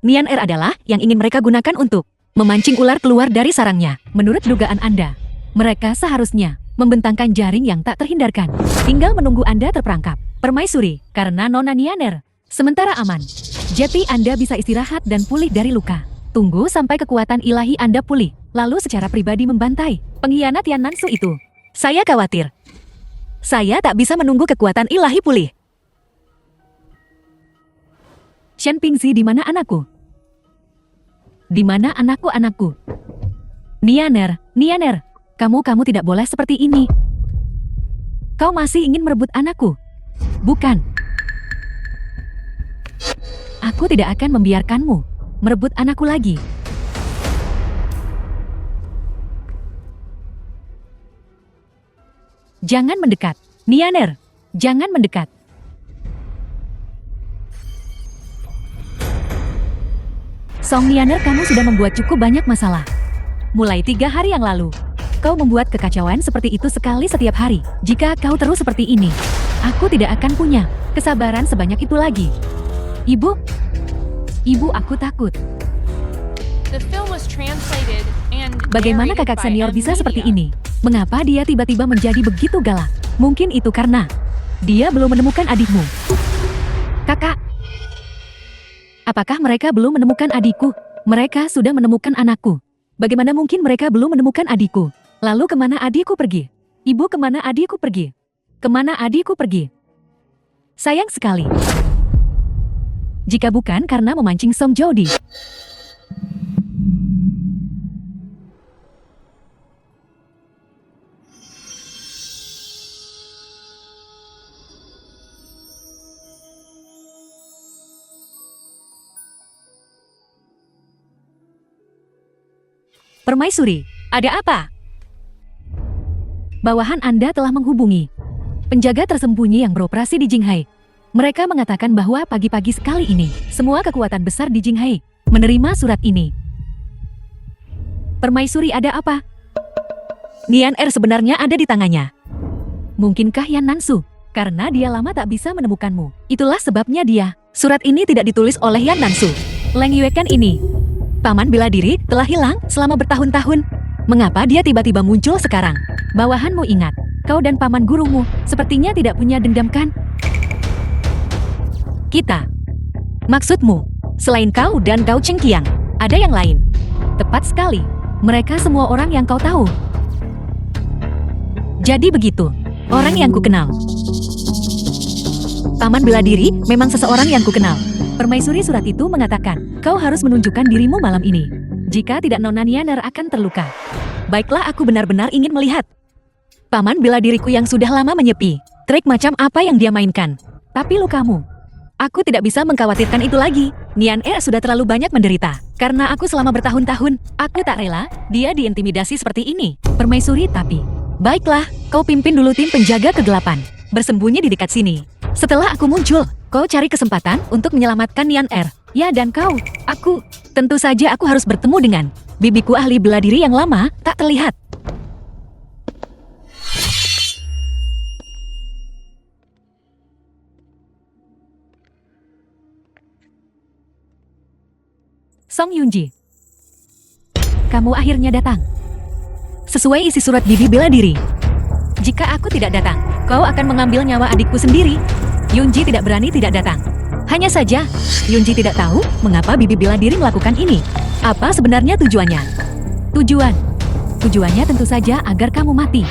Nian Er adalah yang ingin mereka gunakan untuk memancing ular keluar dari sarangnya. Menurut dugaan Anda, mereka seharusnya membentangkan jaring yang tak terhindarkan. Tinggal menunggu Anda terperangkap. Permaisuri, karena Nona Nian Er sementara aman. Jadi Anda bisa istirahat dan pulih dari luka. Tunggu sampai kekuatan ilahi Anda pulih, lalu secara pribadi membantai pengkhianat Yan Nansu itu. Saya khawatir. Saya tak bisa menunggu kekuatan ilahi pulih. Shen Pingxi, di mana anakku? Di mana anakku? Nianer, kamu tidak boleh seperti ini. Kau masih ingin merebut anakku? Bukan. Aku tidak akan membiarkanmu merebut anakku lagi. Jangan mendekat, Nianer. Jangan mendekat. Song Nianer, kamu sudah membuat cukup banyak masalah. Mulai 3 hari yang lalu, kau membuat kekacauan seperti itu sekali setiap hari. Jika kau terus seperti ini, aku tidak akan punya kesabaran sebanyak itu lagi. Ibu, aku takut. The film was translated and Bagaimana narrated kakak by senior M. bisa seperti Media. ini? Mengapa dia tiba-tiba menjadi begitu galak? Mungkin itu karena dia belum menemukan adikmu. Kakak, apakah mereka belum menemukan adikku? Mereka sudah menemukan anakku. Bagaimana mungkin mereka belum menemukan adikku? Lalu kemana adikku pergi? Ibu, kemana adikku pergi? Kemana adikku pergi? Sayang sekali. Jika bukan karena memancing Song Jody. Permaisuri, ada apa? Bawahan Anda telah menghubungi penjaga tersembunyi yang beroperasi di Jinghai. Mereka mengatakan bahwa pagi-pagi sekali ini, semua kekuatan besar di Jinghai menerima surat ini. Permaisuri, ada apa? Nian Er sebenarnya ada di tangannya. Mungkinkah Yan Nansu? Karena dia lama tak bisa menemukanmu. Itulah sebabnya surat ini tidak ditulis oleh Yan Nansu. Leng Yuekan ini, paman bela diri, telah hilang selama bertahun-tahun. Mengapa dia tiba-tiba muncul sekarang? Bawahanmu ingat, kau dan paman gurumu sepertinya tidak punya dendam, kan? Kita. Maksudmu, selain kau dan Gao Chengqiang, ada yang lain? Tepat sekali. Mereka semua orang yang kau tahu. Jadi begitu, orang yang kukenal. Paman bela diri memang seseorang yang kukenal. Permaisuri surat itu mengatakan, kau harus menunjukkan dirimu malam ini. Jika tidak, Nona Nianer akan terluka. Baiklah, aku benar-benar ingin melihat. Paman bela diriku yang sudah lama menyepi. Trik macam apa yang dia mainkan? Tapi lukamu. Aku tidak bisa mengkhawatirkan itu lagi. Nian Er sudah terlalu banyak menderita. Karena aku selama bertahun-tahun, aku tak rela dia diintimidasi seperti ini. Permaisuri, tapi baiklah, kau pimpin dulu tim penjaga kegelapan. Bersembunyi di dekat sini. Setelah aku muncul, kau cari kesempatan untuk menyelamatkan Nian Er. Ya, dan kau, tentu saja aku harus bertemu dengan bibiku ahli bela diri yang lama tak terlihat. Song Yunji, kamu akhirnya datang. Sesuai isi surat bibi bela diri. Jika aku tidak datang, kau akan mengambil nyawa adikku sendiri. Yunji tidak berani tidak datang. Hanya saja, Yunji tidak tahu mengapa bibi bela diri melakukan ini. Apa sebenarnya tujuannya? Tujuannya tentu saja agar kamu mati.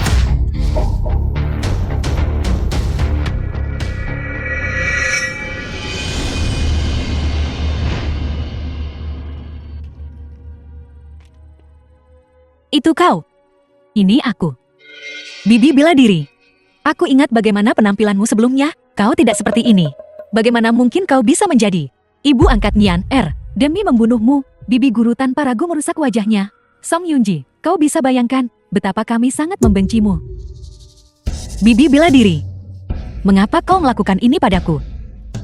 Itu kau. Ini aku. Bibi bela diri. Aku ingat bagaimana penampilanmu sebelumnya. Kau tidak seperti ini. Bagaimana mungkin kau bisa menjadi ibu angkat Nian Er demi membunuhmu? Bibi guru tanpa ragu merusak wajahnya. Song Yunji, kau bisa bayangkan betapa kami sangat membencimu. Bibi bela diri. Mengapa kau melakukan ini padaku?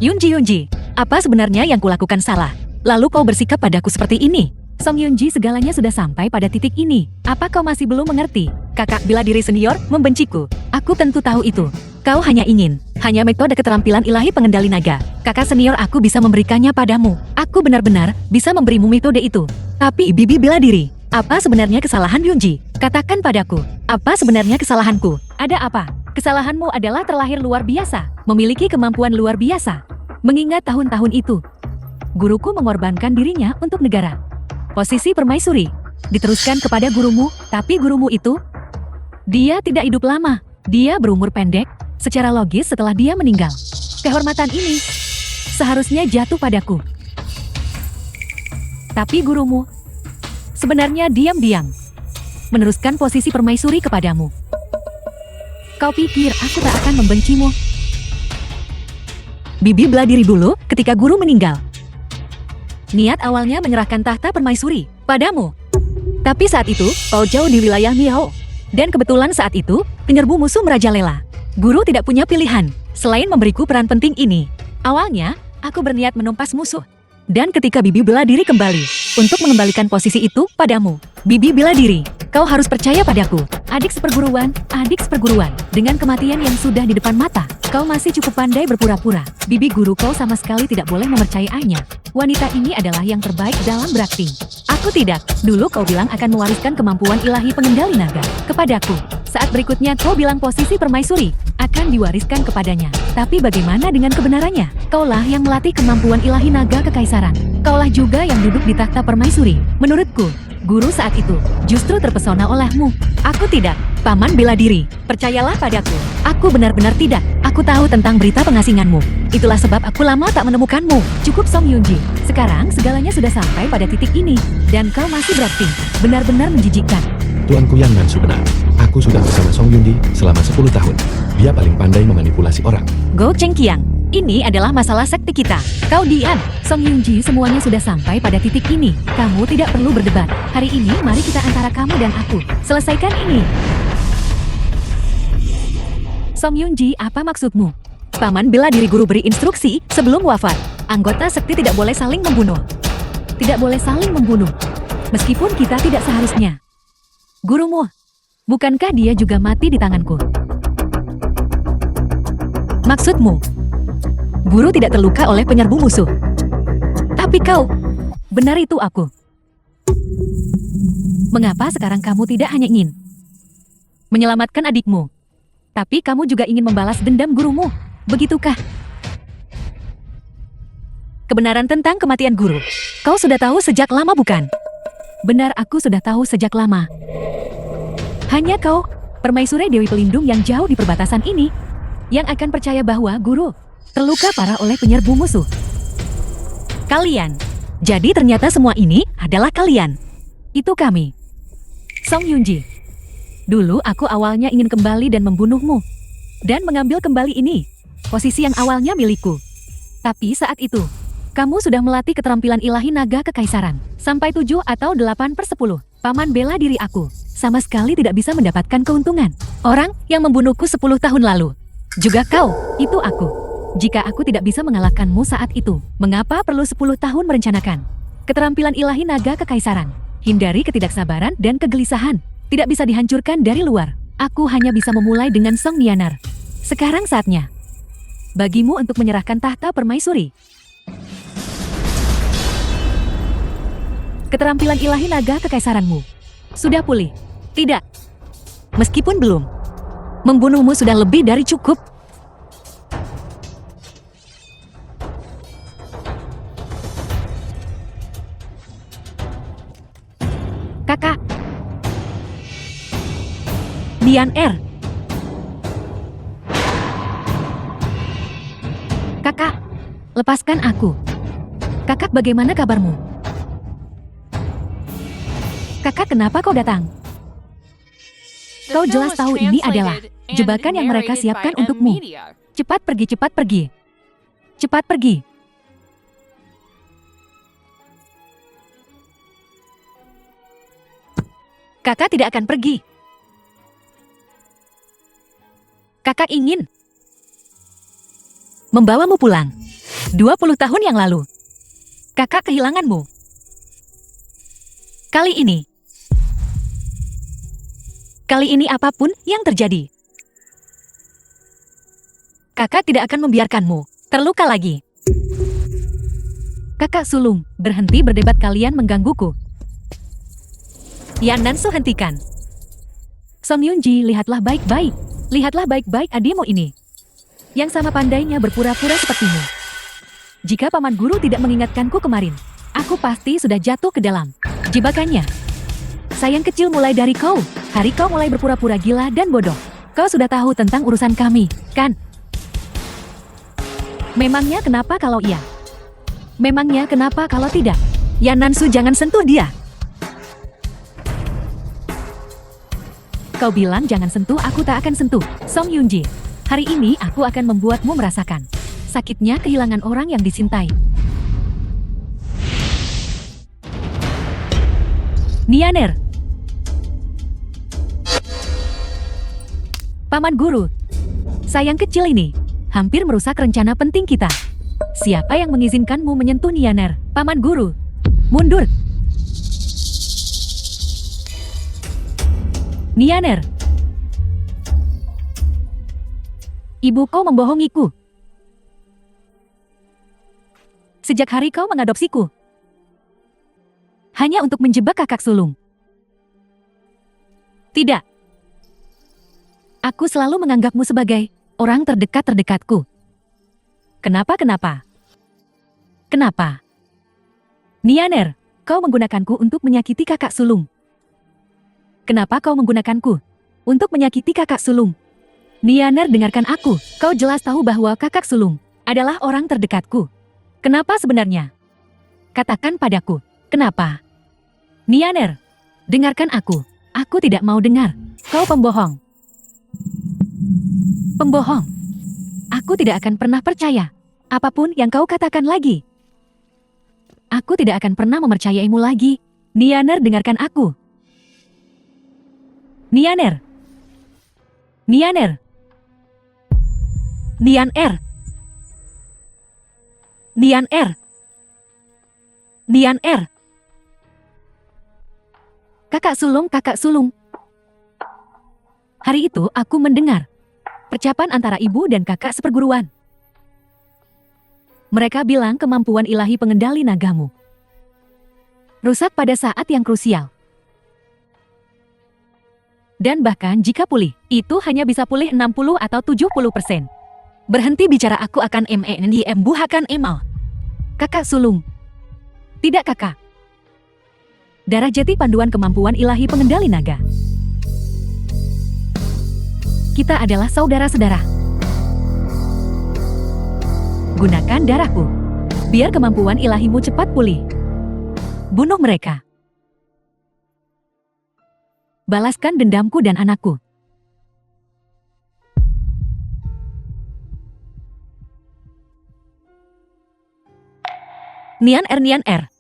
Yunji, apa sebenarnya yang kulakukan salah? Lalu kau bersikap padaku seperti ini? Song Yunji, segalanya sudah sampai pada titik ini. Apa kau masih belum mengerti? Kakak bela diri senior membenciku. Aku tentu tahu itu. Kau hanya metode keterampilan ilahi pengendali naga. Kakak senior aku bisa memberikannya padamu. Aku benar-benar bisa memberimu metode itu. Tapi bibi bela diri, apa sebenarnya kesalahan Yunji? Katakan padaku, apa sebenarnya kesalahanku? Ada apa? Kesalahanmu adalah terlahir luar biasa, memiliki kemampuan luar biasa. Mengingat tahun-tahun itu, guruku mengorbankan dirinya untuk negara. Posisi permaisuri diteruskan kepada gurumu, tapi gurumu itu, dia tidak hidup lama. Dia berumur pendek, secara logis setelah dia meninggal. Kehormatan ini seharusnya jatuh padaku. Tapi gurumu sebenarnya diam-diam meneruskan posisi permaisuri kepadamu. Kau pikir aku tak akan membencimu? Bibi bela diri dulu ketika guru meninggal. Niat awalnya menyerahkan tahta permaisuri padamu. Tapi saat itu, kau jauh di wilayah Miao. Dan kebetulan saat itu, penyerbu musuh merajalela. Guru tidak punya pilihan, selain memberiku peran penting ini. Awalnya, aku berniat menumpas musuh. Dan ketika bibi bela diri kembali, untuk mengembalikan posisi itu padamu. Bibi bela diri, kau harus percaya padaku. Adik seperguruan, dengan kematian yang sudah di depan mata, kau masih cukup pandai berpura-pura. Bibi guru kau sama sekali tidak boleh mempercayainya. Wanita ini adalah yang terbaik dalam berakting. Aku tidak. Dulu kau bilang akan mewariskan kemampuan ilahi pengendali naga kepadaku. Saat berikutnya kau bilang posisi permaisuri akan diwariskan kepadanya. Tapi bagaimana dengan kebenarannya? Kaulah yang melatih kemampuan ilahi naga kekaisaran. Kaulah juga yang duduk di takhta permaisuri. Menurutku, guru saat itu justru terpesona olehmu. Aku tidak. Paman bela diri, percayalah padaku. Aku benar-benar tidak. Aku tahu tentang berita pengasinganmu. Itulah sebab aku lama tak menemukanmu. Cukup Song Yunji. Sekarang segalanya sudah sampai pada titik ini. Dan kau masih berakting. Benar-benar menjijikkan. Tuanku Yan Nansu benar. Aku sudah bersama Song Yunji selama 10 tahun. Dia paling pandai memanipulasi orang. Gao Chengqiang, Ini adalah masalah sekte kita. Kau diam. Song Yunji, semuanya sudah sampai pada titik ini. Kamu tidak perlu berdebat. Hari ini mari kita antara kamu dan aku. Selesaikan ini. Song Yunji, apa maksudmu? Paman bela diri guru beri instruksi sebelum wafat. Anggota sekte tidak boleh saling membunuh. Tidak boleh saling membunuh. Meskipun kita tidak seharusnya. Gurumu, bukankah dia juga mati di tanganku? Maksudmu? Guru tidak terluka oleh penyerbu musuh. Tapi kau, benar itu aku. Mengapa sekarang kamu tidak hanya ingin menyelamatkan adikmu, tapi kamu juga ingin membalas dendam gurumu? Begitukah? Kebenaran tentang kematian guru, kau sudah tahu sejak lama bukan? Benar, aku sudah tahu sejak lama. Hanya kau, permaisuri Dewi Pelindung yang jauh di perbatasan ini, yang akan percaya bahwa guru terluka parah oleh penyerbu musuh. Kalian. Jadi ternyata semua ini adalah kalian. Itu kami. Song Yunji. Dulu aku awalnya ingin kembali dan membunuhmu. Dan mengambil kembali ini. Posisi yang awalnya milikku. Tapi saat itu, kamu sudah melatih keterampilan ilahi naga kekaisaran. Sampai 7 atau 8/10. Paman bela diri aku. Sama sekali tidak bisa mendapatkan keuntungan. Orang yang membunuhku 10 tahun lalu. Juga kau, itu aku. Jika aku tidak bisa mengalahkanmu saat itu, mengapa perlu 10 tahun merencanakan? Keterampilan ilahi naga kekaisaran. Hindari ketidaksabaran dan kegelisahan. Tidak bisa dihancurkan dari luar. Aku hanya bisa memulai dengan Song Nianar. Sekarang saatnya bagimu untuk menyerahkan tahta permaisuri. Keterampilan ilahi naga kekaisaranmu sudah pulih. Tidak. Meskipun belum. Membunuhmu sudah lebih dari cukup. Kakak. Nian Er. Kakak, lepaskan aku. Kakak, bagaimana kabarmu? Kakak, kenapa kau datang? The Kau film jelas was tahu ini adalah translated and jebakan yang mereka narrated siapkan by M untukmu. Media. Cepat pergi, cepat pergi. Cepat pergi. Kakak tidak akan pergi. Kakak ingin membawamu pulang. 20 tahun yang lalu. Kakak kehilanganmu. Kali ini apapun yang terjadi, kakak tidak akan membiarkanmu terluka lagi. Kakak sulung, berhenti berdebat, kalian menggangguku. Yan Nansu, hentikan. Song Yunji, lihatlah baik-baik. Lihatlah baik-baik adikmu ini. Yang sama pandainya berpura-pura sepertimu. Jika paman guru tidak mengingatkanku kemarin, aku pasti sudah jatuh ke dalam jebakannya. Sayang kecil, mulai dari kau. Hari kau mulai berpura-pura gila dan bodoh. Kau sudah tahu tentang urusan kami, kan? Memangnya kenapa kalau iya? Memangnya kenapa kalau tidak? Yan Nansu, jangan sentuh dia. Kau bilang jangan sentuh, aku tak akan sentuh. Song Yunji, hari ini aku akan membuatmu merasakan sakitnya kehilangan orang yang dicintai. Nianer. Paman guru, sayang kecil ini hampir merusak rencana penting kita. Siapa yang mengizinkanmu menyentuh Nianer? Paman guru, mundur. Nianer. Ibu kau membohongiku. Sejak hari kau mengadopsiku. Hanya untuk menjebak kakak sulung. Tidak. Aku selalu menganggapmu sebagai orang terdekat-terdekatku. Kenapa? Kenapa? Nianer, kau menggunakanku untuk menyakiti kakak sulung. Kenapa kau menggunakanku untuk menyakiti kakak sulung? Nianer, dengarkan aku. Kau jelas tahu bahwa kakak sulung adalah orang terdekatku. Kenapa sebenarnya? Katakan padaku, kenapa? Nianer, dengarkan aku. Aku tidak mau dengar. Kau pembohong. Pembohong. Aku tidak akan pernah percaya. Apapun yang kau katakan lagi. Aku tidak akan pernah mempercayaimu lagi. Nianer, dengarkan aku. Nianer. Nianer. Nianer. Nianer. Nianer. Kakak sulung, kakak sulung. Hari itu aku mendengar percakapan antara ibu dan kakak seperguruan. Mereka bilang kemampuan ilahi pengendali nagamu rusak pada saat yang krusial. Dan bahkan jika pulih, itu hanya bisa pulih 60 atau 70%. Berhenti bicara, aku akan buhakan emal. Kakak sulung. Tidak kakak. Darah jati panduan kemampuan ilahi pengendali naga. Kita adalah saudara-saudara. Gunakan darahku. Biar kemampuan ilahimu cepat pulih. Bunuh mereka. Balaskan dendamku dan anakku. Nianer, Nianer.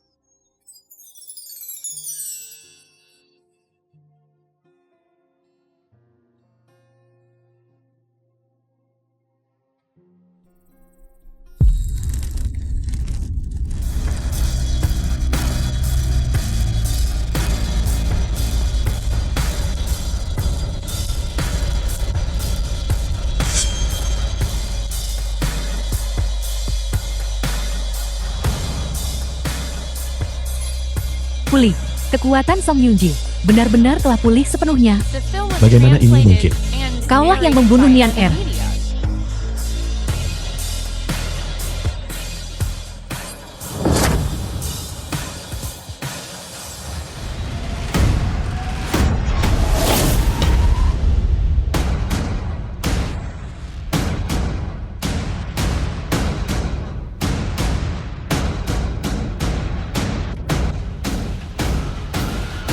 Pulih. Kekuatan Song Yunji benar-benar telah pulih sepenuhnya. The film was Bagaimana ini translated mungkin? and Kaulah yang narrated membunuh by Nianer. media.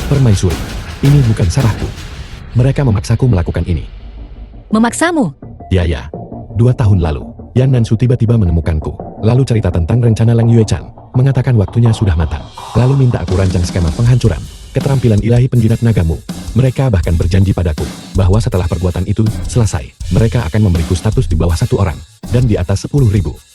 Permaisuri, ini bukan salahku. Mereka memaksaku melakukan ini. Memaksamu. Ya. 2 tahun lalu, Yan Nansu tiba-tiba menemukanku. Lalu cerita tentang rencana Leng Yuechan. Mengatakan waktunya sudah matang. Lalu minta aku rancang skema penghancuran keterampilan ilahi penjinak nagamu. Mereka bahkan berjanji padaku bahwa setelah perbuatan itu selesai, mereka akan memberiku status di bawah 1 orang dan di atas 10.000.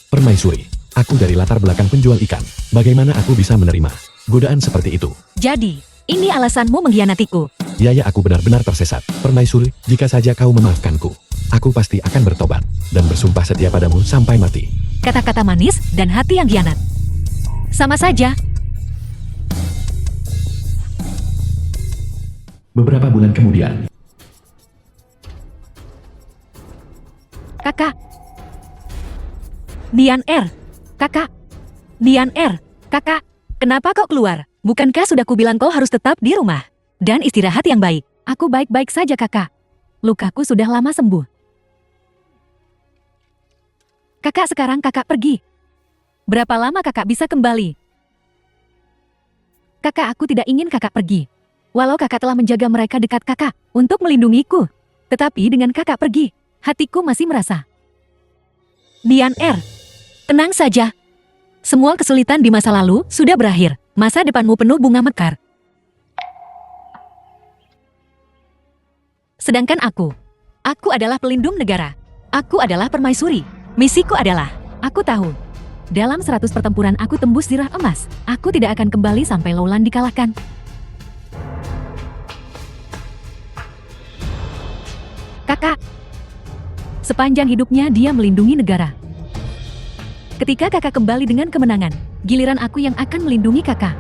Permaisuri, aku dari latar belakang penjual ikan. Bagaimana aku bisa menerima godaan seperti itu? Jadi, ini alasanmu mengkhianatiku. Ya, aku benar-benar tersesat. Permaisuri, jika saja kau memaafkanku, aku pasti akan bertobat dan bersumpah setia padamu sampai mati. Kata-kata manis dan hati yang khianat. Sama saja. Beberapa bulan kemudian, Kakak. Nianer. Kakak. Nianer. Kakak. Kenapa kau keluar? Bukankah sudah kubilang kau harus tetap di rumah dan istirahat yang baik? Aku baik-baik saja, kakak. Lukaku sudah lama sembuh. Kakak, sekarang kakak pergi. Berapa lama kakak bisa kembali? Kakak, aku tidak ingin kakak pergi. Walau kakak telah menjaga mereka dekat kakak untuk melindungiku. Tetapi dengan kakak pergi, hatiku masih merasa. Nianer, tenang saja. Semua kesulitan di masa lalu sudah berakhir. Masa depanmu penuh bunga mekar. Sedangkan aku adalah pelindung negara. Aku adalah permaisuri. Misiku adalah, aku tahu, dalam 100 pertempuran aku tembus zirah emas. Aku tidak akan kembali sampai Lowland dikalahkan. Kakak, sepanjang hidupnya dia melindungi negara. Ketika kakak kembali dengan kemenangan, giliran aku yang akan melindungi kakak.